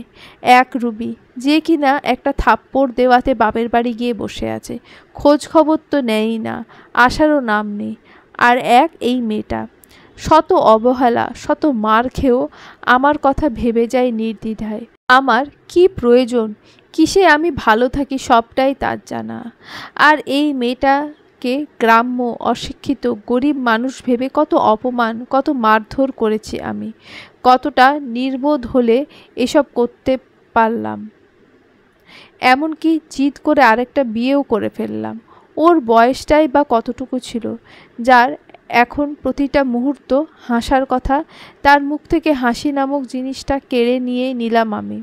এক রুবি যে কিনা একটা থাপ্পড় দেওয়াতে বাপের বাড়ি গিয়ে বসে আছে, খোঁজ খবর তো নেয়ই না, আসারও নাম নেই। আর এক এই মেয়েটা, শত অবহেলা শত মার খেয়েও আমার কথা ভেবে যায় নির্দ্বিধায়। আমার কি প্রয়োজন কিসে আমি ভালো থাকি সবটাই তার জানা। আর এই মেয়েটাকে গ্রাম্য, অশিক্ষিত, গরিব মানুষ ভেবে কত অপমান, কত মারধর করেছি আমি। কতটা নির্বোধ হলে এসব করতে পারলাম। এমনকি জিদ করে আরেকটা বিয়েও করে ফেললাম। ওর বয়সটাই বা কতটুকু ছিল, যার এখন প্রতিটা মুহূর্ত হাসার কথা, তার মুখ থেকে হাসি নামক জিনিসটা কেড়ে নিয়ে নিলাম আমি।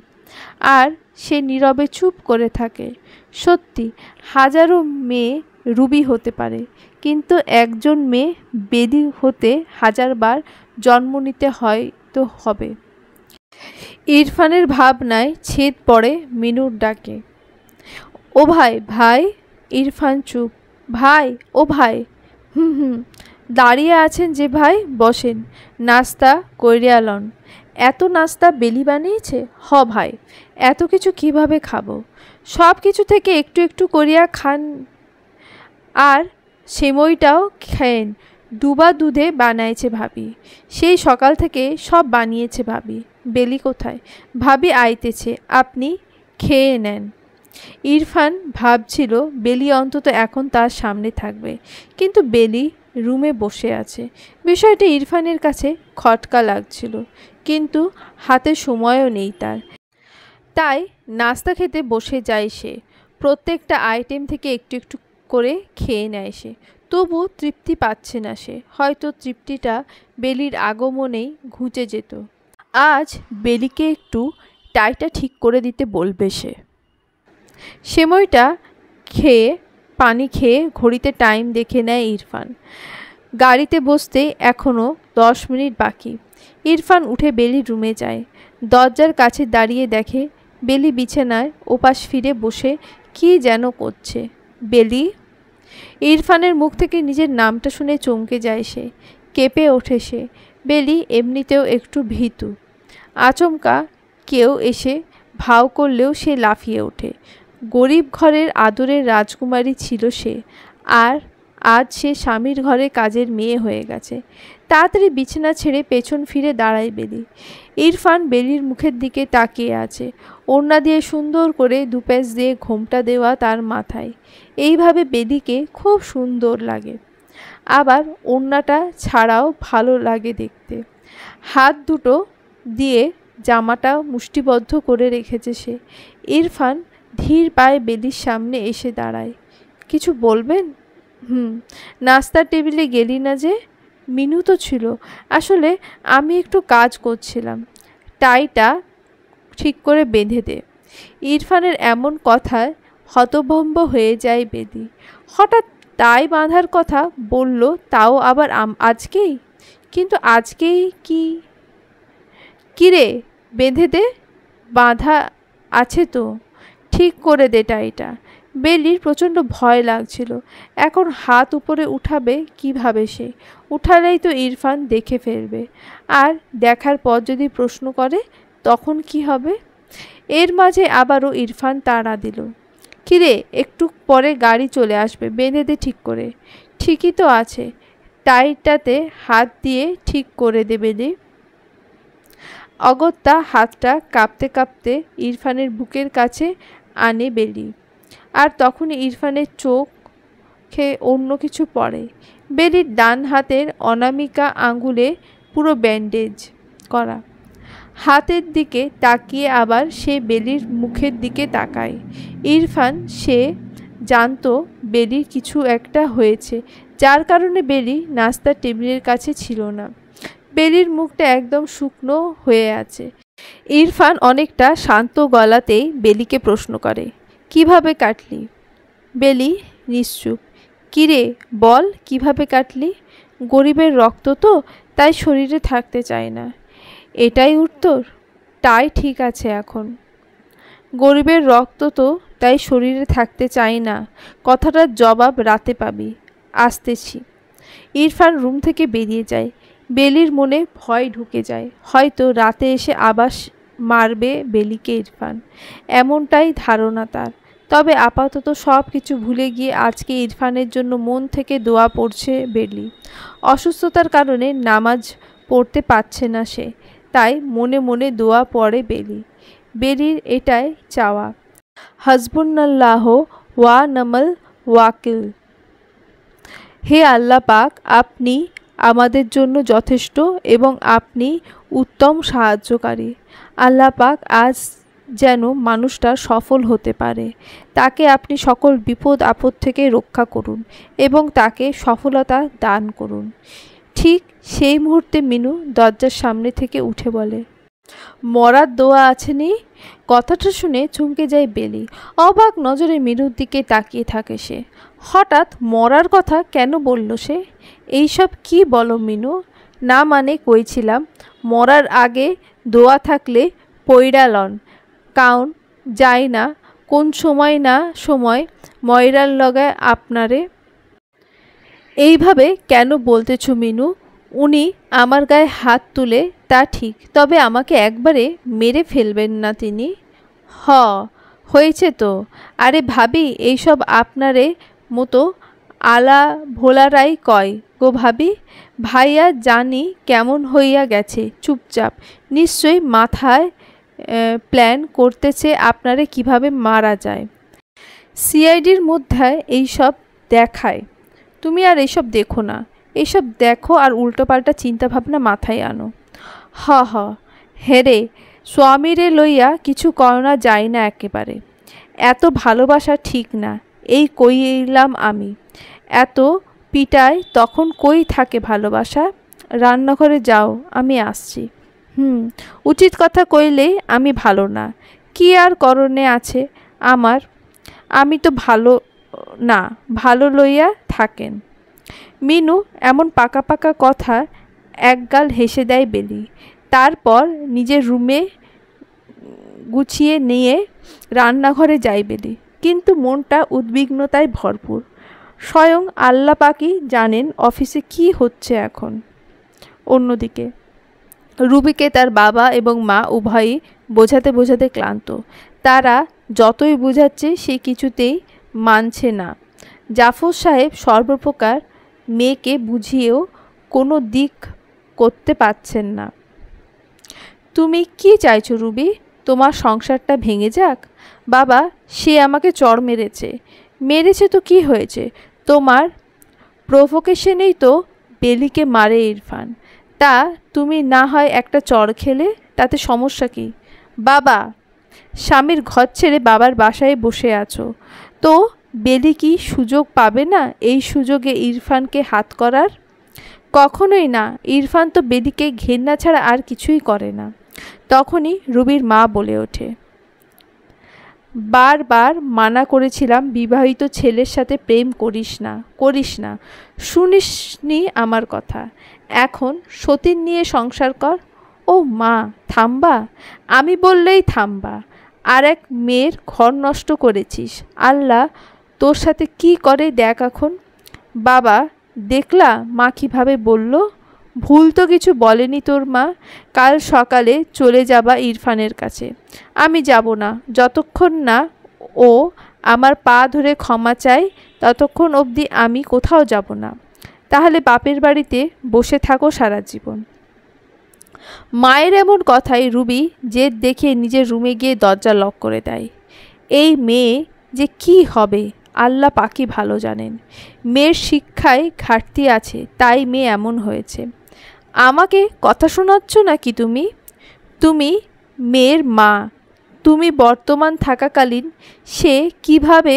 আর সে নীরবে চুপ করে থাকে। সত্যি, হাজারো মেয়ে রুবি হতে পারে, কিন্তু একজন মেয়ে বেদি হতে হাজারবার জন্ম নিতে হয়তো হবে। ইরফানের ভাবনায় ছেদ পড়ে মিনুর ডাকে। ও ভাই, ভাই। ইরফান চুপ। ভাই, ও ভাই। হুম হুম। দাঁড়িয়ে আছেন যে ভাই, বসেন, নাস্তা কইরিয়া লন। এত নাস্তা বেলি বানিয়েছে? হ ভাই, এত কিছু কিভাবে খাবো? সব কিছু থেকে একটু একটু করিয়া খান, আর সেমইটাও খেয়েন। ডুবা দুধে বানাইছে ভাবি, সেই সকাল থেকে সব বানিয়েছে ভাবি। বেলি কোথায়? ভাবি আইতেছে, আপনি খেয়ে নেন। ইরফান ভাবছিল বেলি অন্তত এখন তার সামনে থাকবে, কিন্তু বেলি রুমে বসে আছে। বিষয়টা ইরফানের কাছে খটকা লাগছিল, কিন্তু হাতে সময়ও নেই তার। তাই নাস্তা খেতে বসে যায় সে। প্রত্যেকটা আইটেম থেকে একটু একটু করে খেয়ে নেয় সে। তবু তৃপ্তি পাচ্ছে না সে। হয়তো তৃপ্তিটা বেলির আগমনেই ঘুচে যেত। আজ বেলিকে একটু টাইটা ঠিক করে দিতে বলবে সে। সেময়টা খেয়ে, পানি খেয়ে ঘড়িতে টাইম দেখে নেয় ইরফান। গাড়িতে বসতে এখনও 10 মিনিট বাকি। ইরফান উঠে বেলির রুমে যায়। দরজার কাছে দাঁড়িয়ে দেখে বেলি বিছানায় ওপাশ ফিরে বসে কী যেন করছে। বেলি। ইরফানের মুখ থেকে নিজের নামটা শুনে চমকে যায় সে, কেঁপে ওঠে সে। বেলি এমনিতেও একটু ভীতু। আচমকা কেউ এসে ভাও করলেও সে লাফিয়ে ওঠে। গরিব ঘরের আদরের রাজকুমারী ছিল সে, আর আজ সে স্বামীর ঘরে কাজের মেয়ে হয়ে গেছে। তাড়াতাড়ি বিছানা ছেড়ে পেছন ফিরে দাঁড়ায় বেলি। ইরফান বেলির মুখের দিকে তাকিয়ে আছে। ওড়না দিয়ে সুন্দর করে দুপ্যাচ দিয়ে ঘোমটা দেওয়া তার মাথায়। এইভাবে বেলিকে খুব সুন্দর লাগে, আবার ওড়নাটা ছাড়াও ভালো লাগে দেখতে। হাত দুটো দিয়ে জামাটা মুষ্টিবদ্ধ করে রেখেছে সে। ইরফান ধীর পায়ে বেলির সামনে এসে দাঁড়ায়। কিছু বলবেন? নাস্তার টেবিলে গেলি না যে? মিনু তো ছিল। আসলে আমি একটু কাজ করছিলাম। টাইটা ঠিক করে বেঁধে দে। ইরফানের এমন কথায় হতভম্ব হয়ে যায় বেলি। হঠাৎ টাই বাঁধার কথা বলল, তাও আবার আজকেই? কিন্তু আজকেই কি? কিরে, বেঁধে দে। বাঁধা আছে তো, ঠিক করে দে টাইটা। বেলির প্রচণ্ড ভয় লাগছিল। এখন হাত উপরে উঠাবে কিভাবে সে? উঠালেই তো ইরফান দেখে ফেলবে, আর দেখার পর যদি প্রশ্ন করে তখন কি হবে? এর মাঝে আবারও ইরফান তাড়া দিল। কিরে, একটু পরে গাড়ি চলে আসবে, বেঁধে দে ঠিক করে। ঠিকই তো আছে, টাইটাতে হাত দিয়ে ঠিক করে দে বেলি। অগত্যা হাতটা কাঁপতে কাঁপতে ইরফানের বুকের কাছে আনে বেলি। আর তখনই ইরফানের চোখে অন্য কিছু পড়ে। বেলির ডান হাতের অনামিকা আঙ্গুলে পুরো ব্যান্ডেজ করা। হাতের দিকে তাকিয়ে আবার সে বেলির মুখের দিকে তাকায়। ইরফান সে জানতো বেলির কিছু একটা হয়েছে, যার কারণে বেলি নাস্তার টেবিলের কাছে ছিল না। বেলির মুখটা একদম শুকনো হয়ে আছে। ইরফান অনেকটা শান্ত গলাতেই বেলিকে প্রশ্ন করে, কিভাবে কাটলি? বেলি নিশ্চুপ। কিরে বল, কিভাবে কাটলি? গরিবের রক্ত তো, তাই শরীরে থাকতে চায় না। এটাই উত্তর? টাই ঠিক আছে এখন। গরিবের রক্ত তো, তাই শরীরে থাকতে চাই না, কথাটার জবাব রাতে পাবি। আসতেছি। ইরফান রুম থেকে বেরিয়ে যায়। বেলির মনে ভয় ঢুকে যায়, হয়তো রাতে এসে আবার মারবে বেলিকে ইরফান, এমনটাই ধারণা তার। তবে আপাতত সব কিছু ভুলে গিয়ে আজকে ইরফানের জন্য মন থেকে দোয়া পড়ছে বেলি। অসুস্থতার কারণে নামাজ পড়তে পারছে না সে, তাই মনে মনে দোয়া পড়ে বেলি। বেলির এটাই চাওয়া, হাসবুনাল্লাহ ওয়া নামাল ওয়াকিল। হে আল্লাহ পাক, আপনি আমাদের জন্য যথেষ্ট এবং আপনি উত্তম সাহায্যকারী। আল্লাহ পাক আজ যেন মানুষটা সফল হতে পারে, তাকে আপনি সকল বিপদ আপদ থেকে রক্ষা করুন এবং তাকে সফলতা দান করুন। ঠিক সেই মুহূর্তে মিনু দরজার সামনে থেকে উঠে বলে, মরার দোয়া আছেনি? কথাটা শুনে চমকে যায় বেলি। অবাক নজরে মিনুর দিকে তাকিয়ে থাকে সে। হঠাৎ মরার কথা কেন বলল সে? এইসব কি বলো মিনু? না মানে কইছিলাম মরার আগে দোয়া থাকলে পইড়া লন, কাউন যায় না কোন সময় না সময় ময়রার লগায় আপনারে। এইভাবে কেন বলতেছ মিনু? উনি আমার গায়ে হাত তুলে তা ঠিক, তবে আমাকে একবারে মেরে ফেলবেন না তিনি। হয়েছে তো। আরে ভাবি, এইসব আপনারে মতো আলা ভোলারাই কয় গো ভাবি। ভাইয়া জানি কেমন হইয়া গেছে, চুপচাপ নিশ্চয়ই মাথায় প্ল্যান করতেছে আপনারে কিভাবে মারা যায়। সিআইডির মধ্যে এইসব দেখায়, তুমি আর এইসব দেখো না। এইসব দেখো আর উল্টোপাল্টা চিন্তাভাবনা মাথায় আনো। হেরে স্বামীরে লইয়া কিছু করা যায় না একেবারে। এত ভালোবাসা ঠিক না, এই কইলাম আমি। এত পিটায় তখন কই থাকে ভালোবাসা? রান্নাঘরে যাও, আমি আসছি। উচিত কথা কইলেই আমি ভালো না, কি আর করণে আছে আমার? আমি তো ভালো না, ভালো লইয়া থাকেন। মিনু এমন পাকা পাকা কথা একগাল হেসে দেয় বেলি। তারপর নিজের রুমে গুছিয়ে নিয়ে রান্নাঘরে যায় বেলি, কিন্তু মনটা উদ্বিগ্নতায় ভরপুর। স্বয়ং আল্লাহ পাকই জানেন অফিসে কি হচ্ছে এখন। অন্যদিকে রুবিকে তার বাবা এবং মা উভয়ই বোঝাতে বোঝাতে ক্লান্ত। তারা যতই বোঝাচ্ছে সে কিছুতেই মানছে না। জাফর সাহেব সর্বপ্রকার মেয়েকে বুঝিয়েও কোনো দিক করতে পারছেন না। তুমি কি চাইছো রুবি? তোমার সংসারটা ভেঙে যাক? বাবা, সে আমাকে চড় মেরেছে তো কি হয়েছে? তোমার প্রভোকেশনেই তো বেলিকে মারে ইরফান। তা তুমি না হয় একটা চড় খেলে, তাতে সমস্যা কি? বাবা, স্বামীর ঘর ছেড়ে বাবার বাসায় বসে আছো তো বেলি কি সুযোগ পাবে না এই সুযোগে ইরফানকে হাত করার? কখনোই না। ইরফান তো বেলিকে ঘেন্না ছাড়া আর কিছুই করে না। তখনই রুবির মা বলে ওঠে, বারবার মানা করেছিলাম বিবাহিত ছেলের সাথে প্রেম করিস না, শুনিসনি আমার কথা। এখন সতীন নিয়ে সংসার কর। ও মা, থামবা? আমি বললেই থামবা? আর এক মেয়ের ঘর নষ্ট করেছিস। আল্লাহ তোর সাথে কি করে দেখ এখন। বাবা, দেখলা মা কীভাবে বলল? ভুল তো কিছু বলেনি তোর মা। কাল সকালে চলে যাবা ইরফানের কাছে। আমি যাব না যতক্ষণ না ও আমার পা ধরে ক্ষমা চায়, ততক্ষণ অবধি আমি কোথাও যাব না। তাহলে বাপের বাড়িতে বসে থাকো সারা জীবন। মায়ের এমন কথায় রুবি জেদ দেখিয়ে নিজের রুমে গিয়ে দরজা লক করে দেয়। এই মেয়ে যে কি হবে আল্লাহ পাকই ভালো জানেন। মেয়ের শিক্ষায় ঘাটতি আছে, তাই মেয়ে এমন হয়েছে। আমাকে কথা শোনাচ্ছ নাকি তুমি? তুমি মেয়ের মা। তুমি বর্তমান থাকাকালীন সে কিভাবে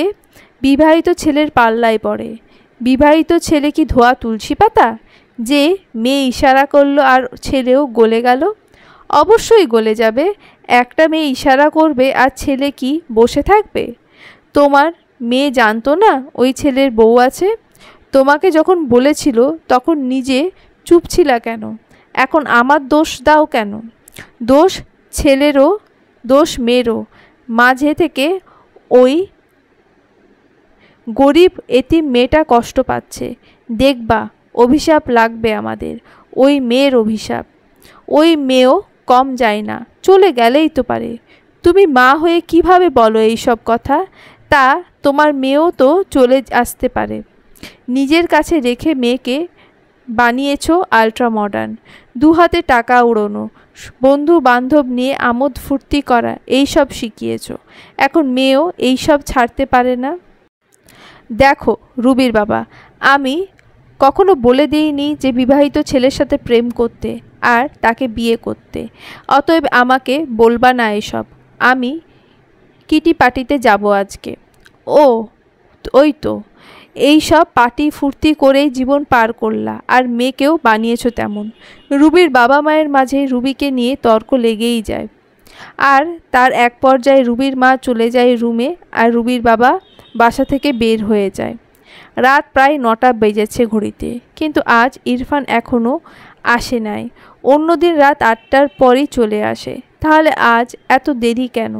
বিবাহিত ছেলের পাল্লায় পড়ে? বিবাহিত ছেলে কি ধোয়া তুলসী পাতা যে মেয়ে ইশারা করলো আর ছেলেও গলে গেল? অবশ্যই গলে যাবে। একটা মেয়ে ইশারা করবে আর ছেলে কি বসে থাকবে? তোমার মেয়ে জানতো না ওই ছেলের বউ আছে? তোমাকে যখন বলেছিল তখন নিজে চুপ ছিলা কেন? এখন আমার দোষ দাও কেন? দোষ ছেলেরও, দোষ মেয়েরও। মাঝে থেকে ওই গরিব এতিম মেয়েটা কষ্ট পাচ্ছে। দেখবা অভিশাপ লাগবে আমাদের, ওই মেয়ের অভিশাপ। ওই মেয়েও কম যায় না, চলে গেলেই তো পারে। তুমি মা হয়ে কিভাবে বলো এইসব কথা? তা তোমার মেয়েও তো চলে আসতে পারে। নিজের কাছে রেখে মেয়েকে বানিয়েছো আল্ট্রা মডার্ন। 2 হাতে টাকা উড়োনো, বন্ধু বান্ধব নিয়ে আমোদ ফুর্তি করা এইসব শিখিয়েছ, এখন মেয়েও এইসব ছাড়তে পারে না। দেখো রুবির বাবা, আমি কখনো বলে দিইনি যে বিবাহিত ছেলের সাথে প্রেম করতে আর তাকে বিয়ে করতে, অতএব আমাকে বলবা না এসব। আমি কিটি পার্টিতে যাব আজকে। ও ওই তো, এই সব পার্টি ফুর্তি করেই জীবন পার করলা, আর মেয়েকেও বানিয়েছ তেমন। রুবির বাবা মায়ের মাঝে রুবিকে নিয়ে তর্ক লেগেই যায়, আর তার এক পর্যায়ে রুবির মা চলে যায় রুমে, আর রুবির বাবা বাসা থেকে বের হয়ে যায়। রাত প্রায় 9টা বেজেছে ঘড়িতে, কিন্তু আজ ইরফান এখনও আসে নাই। অন্যদিন রাত 8টার পরেই চলে আসে, তাহলে আজ এত দেরি কেন?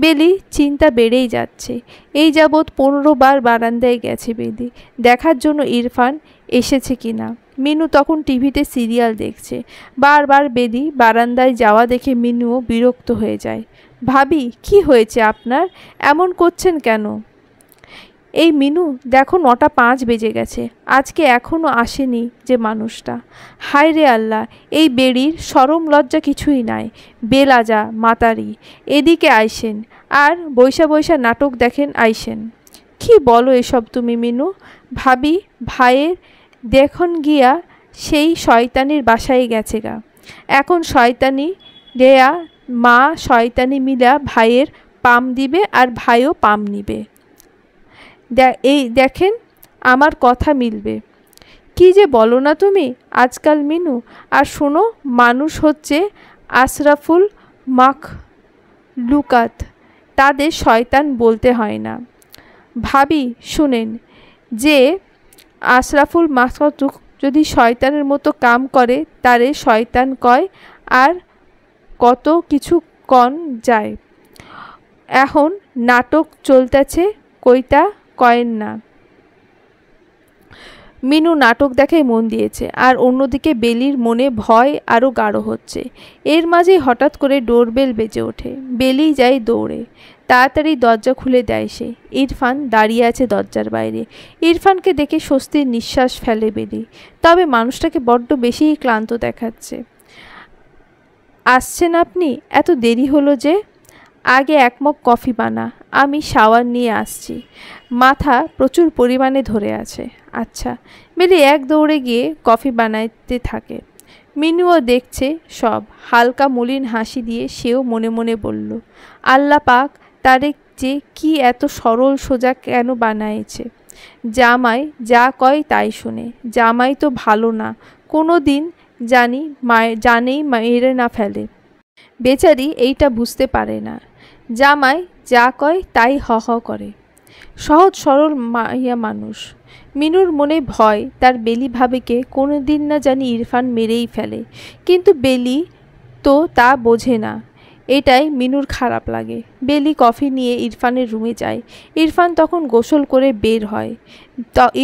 বেলি চিন্তা বেড়েই যাচ্ছে। এই যাবৎ 15 বার বারান্দায় গেছে বেলি, দেখার জন্য ইরফান এসেছে কিনা। মিনু তখন টিভিতে সিরিয়াল দেখছে। বারবার বেলি বারান্দায় যাওয়া দেখে মিনুও বিরক্ত হয়ে যায়। ভাবি, কি হয়েছে আপনার, এমন করছেন কেন? এই মিনু, দেখো 9টা 5 বেজে গেছে, আজকে এখনও আসেনি যে মানুষটা। হায় রে আল্লাহ, এই বেড়ির শরম লজ্জা কিছুই নাই। বেলাজা মাতারি, এদিকে আইসেন আর বৈশা বৈশা নাটক দেখেন আইসেন। কি বলো এসব তুমি মিনু? ভাবি, ভাইয়ের দেখুন গিয়া সেই শয়তানির বাসায় গেছে গা। এখন শয়তানি দেয়া মা শয়তানি মিলা ভাইয়ের পাম দিবে, আর ভাইও পাম নিবে। এই দেখেন, আমার কথা মিলবে। কি যে বলো না তুমি আজকাল মিনু। আর শোনো, মানুষ হচ্ছে আশরাফুল মাখলুকাত, তাদের শয়তান বলতে হয় না। ভাবি শুনেন, যে আশরাফুল মাখলুক যদি শয়তানের মতো কাম করে তারে শয়তান কয়, আর কত কিছু কন যায়। এখন নাটক চলতেছে কইতা কয়েন না। মিনু নাটক দেখায় মন দিয়েছে, আর অন্যদিকে বেলির মনে ভয় আরও গাঢ় হচ্ছে। এর মাঝেই হঠাৎ করে ডোরবেল বেজে ওঠে। বেলি যায় দৌড়ে, তাড়াতাড়ি দরজা খুলে দেয় সে। ইরফান দাঁড়িয়ে আছে দরজার বাইরে। ইরফানকে দেখে স্বস্তির নিঃশ্বাস ফেলে বেলি, তবে মানুষটাকে বড্ড বেশিই ক্লান্ত দেখাচ্ছে। আসছেন আপনি? এত দেরি হলো যে? আগে 1 মগ কফি বানা, আমি শাওয়ার নিয়ে আসছি। মাথা প্রচুর পরিমাণে ধরে আছে। আচ্ছা। বেলি এক দৌড়ে গিয়ে কফি বানাইতে থাকে। মিনুও দেখছে সব, হালকা মলিন হাসি দিয়ে সেও মনে মনে বলল, আল্লাহ পাক তারে যে কি এত সরল সোজা কেন বানাইছে। জামাই যা কয় তাই শোনে। জামাই তো ভালো না, কোনো দিন জানেই মেরে না ফেলে। বেচারি এইটা বুঝতে পারে না। জামাই যা কয় তাই হ হ করে। সহজ সরল মাইয়া মানুষ। মিনুর মনে ভয়, তার বেলি ভাবিকে কোনো দিন না জানি ইরফান মেরেই ফেলে, কিন্তু বেলি তো তা বোঝে না। এটাই মিনুর খারাপ লাগে। বেলি কফি নিয়ে ইরফানের রুমে যায়। ইরফান তখন গোসল করে বের হয়।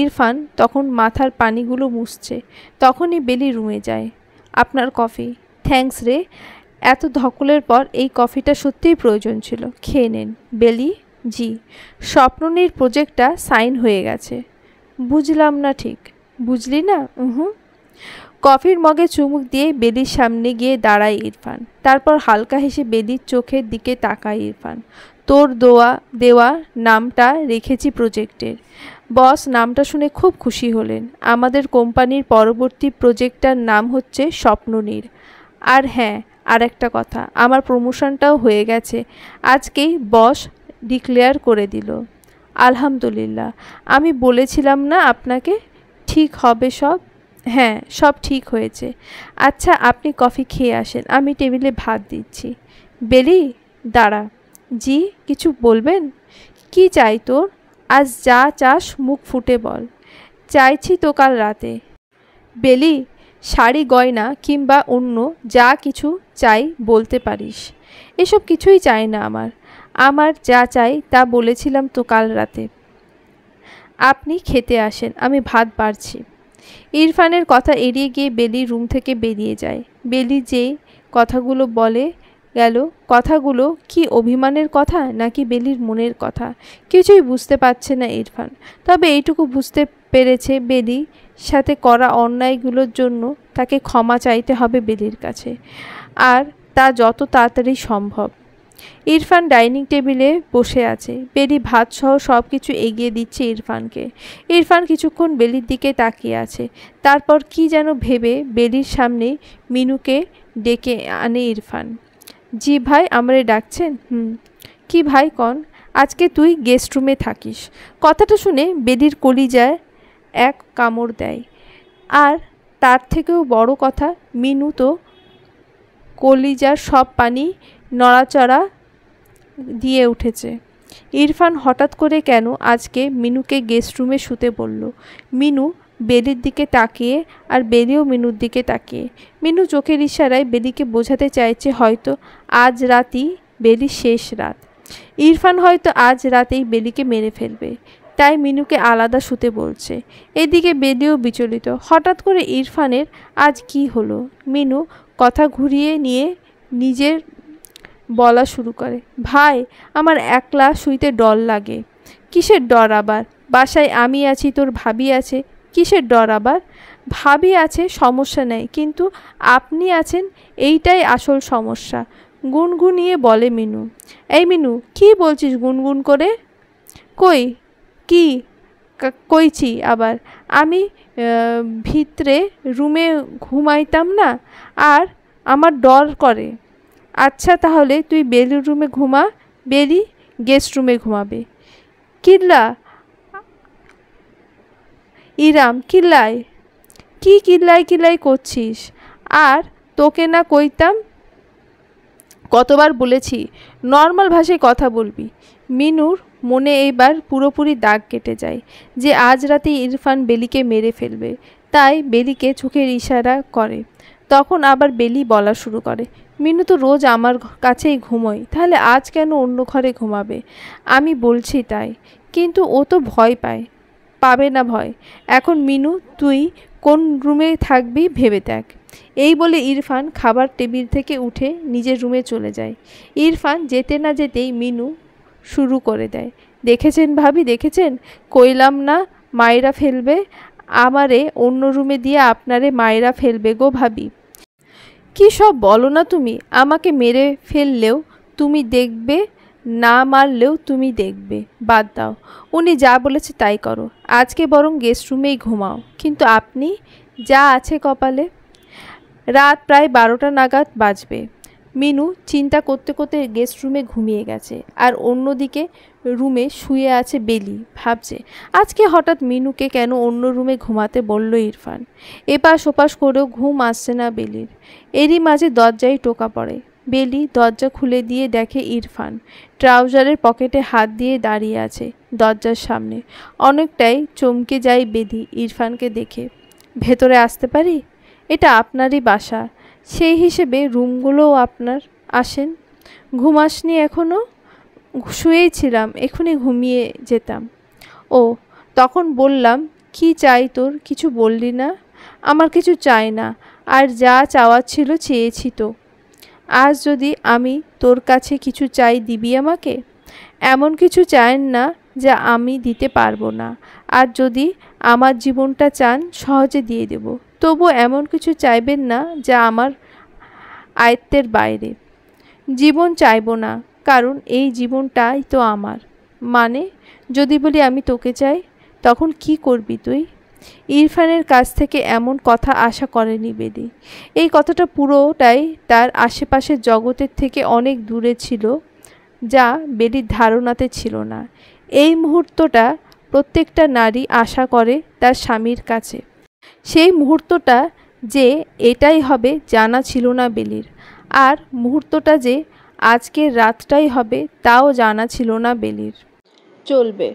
ইরফান তখন মাথার পানিগুলো মুছছে। তখনই বেলি রুমে যায়। আপনার কফি। থ্যাঙ্কস রে, এত ধকলের পর এই কফিটা সত্যিই প্রয়োজন ছিল, খেয়ে নেন। বেলি, জি। স্বপ্ননীর প্রজেক্টটা সাইন হয়ে গেছে। বুঝলাম না ঠিক। বুঝলি না? কফির মগে চুমুক দিয়ে বেলির সামনে গিয়ে দাঁড়ায় ইরফান। তারপর হালকা হেসে বেলির চোখের দিকে তাকায় ইরফান। তোর দেওয়া নামটা রেখেছি প্রজেক্টের। বস নামটা শুনে খুব খুশি হলেন। আমাদের কোম্পানির পরবর্তী প্রজেক্টটার নাম হচ্ছে স্বপ্ননীর। আর হ্যাঁ, আর একটা কথা, আমার প্রমোশনটাও হয়ে গেছে। আজকেই বস ডিক্লেয়ার করে দিল। আলহামদুলিল্লাহ। আমি বলেছিলাম না আপনাকে, ঠিক হবে সব। হ্যাঁ, সব ঠিক হয়েছে। আচ্ছা, আপনি কফি খেয়ে আসেন, আমি টেবিলে ভাত দিচ্ছি। বেলি, দাঁড়া। জি, কিছু বলবেন? কি চাই তোর? আজ যা চাস মুখ ফুটে বল। চাইছি তো কাল রাতে। বেলি, শাড়ি গয়না কিংবা অন্য যা কিছু চাই বলতে পারিস। এসব কিছুই চাই না আমার যা চাই তা বলেছিলাম তো কাল রাতে। আপনি খেতে আসেন, আমি ভাত বাড়ছি। ইরফানের কথা এড়িয়ে গিয়ে বেলি রুম থেকে বেরিয়ে যায়। বেলি যেই কথাগুলো বলে গেল কথাগুলো কি অভিমানের কথা নাকি বেলির মনের কথা কিছুই বুঝতে পারছে না ইরফান। তবে এইটুকু বুঝতে পেরেছে বেলির সাথে করা অন্যায়গুলোর জন্য তাকে ক্ষমা চাইতে হবে বেলির কাছে, আর তা যত তাড়াতাড়ি সম্ভব। ইরফান ডাইনিং টেবিলে বসে আছে, বেলি ভাত সহ সব কিছু এগিয়ে দিচ্ছে ইরফানকে। ইরফান কিছুক্ষণ বেলির দিকে তাকিয়ে আছে, তারপর কি যেন ভেবে বেলির সামনে মিনুকে ডেকে আনে ইরফান। জি ভাই, আমারে ডাকছেন? কি ভাই কন? আজকে তুই গেস্ট রুমে থাকিস। কথাটা শুনে বেলির কলিজায় এক কামড় দেয়। আর তার থেকেও বড় কথা, মিনু তো কলিজার সব পানি নড়াচড়া দিয়ে উঠেছে। ইরফান হঠাৎ করে কেন আজকে মিনুকে গেস্ট রুমে শুতে বলল? মিনু বেলির দিকে তাকিয়ে, আর বেলিও মিনুর দিকে তাকিয়ে। মিনু চোখের ইশারায় বেলিকে বোঝাতে চাইছে হয়তো আজ রাতই বেলির শেষ রাত। ইরফান হয়তো আজ রাতেই বেলিকে মেরে ফেলবে, তাই মিনুকে আলাদা শুতে বলছে। এদিকে বেলিও বিচলিত। হঠাৎ করে ইরফানের আজ কি হলো? মিনু কথা ঘুরিয়ে নিয়ে নিজের বলা শুরু করে, ভাই আমার একলা শুইতে ডর লাগে। কিসের ডর আবার? বাসায় আমি আছি, তোর ভাবি আছে, কিসের ডর আবার? ভাবি আছে সমস্যা নেই, কিন্তু আপনি আছেন, এইটাই আসল সমস্যা, গুনগুনিয়ে বলে মিনু। এই মিনু, কি বলছিস গুনগুন করে? কই কি কইছি আবার? আমি ভিতরে রুমে ঘুমাইতাম না, আর আমার ডর করে। আচ্ছা তাহলে তুই বেলির রুমে ঘুমা, বেলি গেস্ট রুমে ঘুমাবে। কিল্লা ইরাম, কিল্লাই কি কিল্লাই কিল্লাই করছিস? আর তোকে না কইতাম, কতবার বলেছি নর্মাল ভাষায় কথা বলবি। মিনুর মনে এইবার পুরোপুরি দাগ কেটে যায় যে আজ রাতে ইরফান বেলিকে মেরে ফেলবে, তাই বেলিকে চোখের ইশারা করে। তখন আবার বেলি বলা শুরু করে, মিনু তো রোজ আমার কাছেই ঘুমোয়, তাহলে আজ কেন অন্য ঘরে ঘুমাবে? আমি বলছি তাই, কিন্তু ও তো ভয় পাবে না ভয়। এখন মিনু তুই কোন রুমে থাকবি ভেবে দেখ। এই বলে ইরফান খাবার টেবিল থেকে উঠে নিজের রুমে চলে যায়। ইরফান যেতে না যেতেই মিনু শুরু করে দেয়, দেখেছেন ভাবি, দেখেছেন? কইলাম না মায়েরা ফেলবে, আমারে অন্য রুমে দিয়ে আপনারে মায়েরা ফেলবে গো ভাবি। কী সব বলো না তুমি? আমাকে মেরে ফেললেও তুমি দেখবে, না মারলেও তুমি দেখবে। বাদ দাও, উনি যা বলেছে তাই করো, আজকে বরং গেস্ট রুমেই ঘুমাও। কিন্তু আপনি যা আছে কপালে। রাত প্রায় 12টা নাগাদ বাজবে। মিনু চিন্তা করতে করতে গেস্ট রুমে ঘুমিয়ে গেছে, আর অন্যদিকে রুমে শুয়ে আছে বেলি। ভাবছে আজকে হঠাৎ মিনুকে কেন অন্য রুমে ঘুমাতে বলল ইরফান। এপাশ ওপাশ করেও ঘুম আসছে না বেলির। এরই মাঝে দরজায় টোকা পড়ে। বেলি দরজা খুলে দিয়ে দেখে ইরফান ট্রাউজারের পকেটে হাত দিয়ে দাঁড়িয়ে আছে দরজার সামনে। অনেকটাই চমকে যায় বেলি ইরফানকে দেখে। ভেতরে আসতে পারি? এটা আপনারই বাসা, সেই হিসেবে রুমগুলোও আপনার। আসেন। ঘুম আসনি এখনও? শুয়েই ছিলাম, এখনই ঘুমিয়ে যেতাম। ও, তখন বললাম কি চাই তোর, কিছু বললি না? আমার কিছু চাই না, আর যা চাওয়ার ছিল চেয়েছি তো। আজ যদি আমি তোর কাছে কিছু চাই দিবি আমাকে? এমন কিছু চান না যা আমি দিতে পারবো না, আর যদি আমার জীবনটা চান সহজে দিয়ে দেব। তবু এমন কিছু চাইবেন না যা আমার আয়ত্তের বাইরে। জীবন চাইব না, কারণ এই জীবনটাই তো আমার। মানে যদি বলি আমি তোকে চাই, তখন কি করবি তুই? ইরফানের কাছ থেকে এমন কথা আশা করেনি বেলি। এই কথাটা পুরোটাই তার আশেপাশের জগতের থেকে অনেক দূরে ছিল, যা বেলির ধারণাতে ছিল না। এই মুহূর্তটা প্রত্যেকটা নারী আশা করে তার স্বামীর কাছে। সেই মুহূর্তটা যে এটাই হবে জানা ছিল না বেলির, আর মুহূর্তটা যে আজকের রাতটাই হবে তাও জানা ছিল না বেলির। চলবে।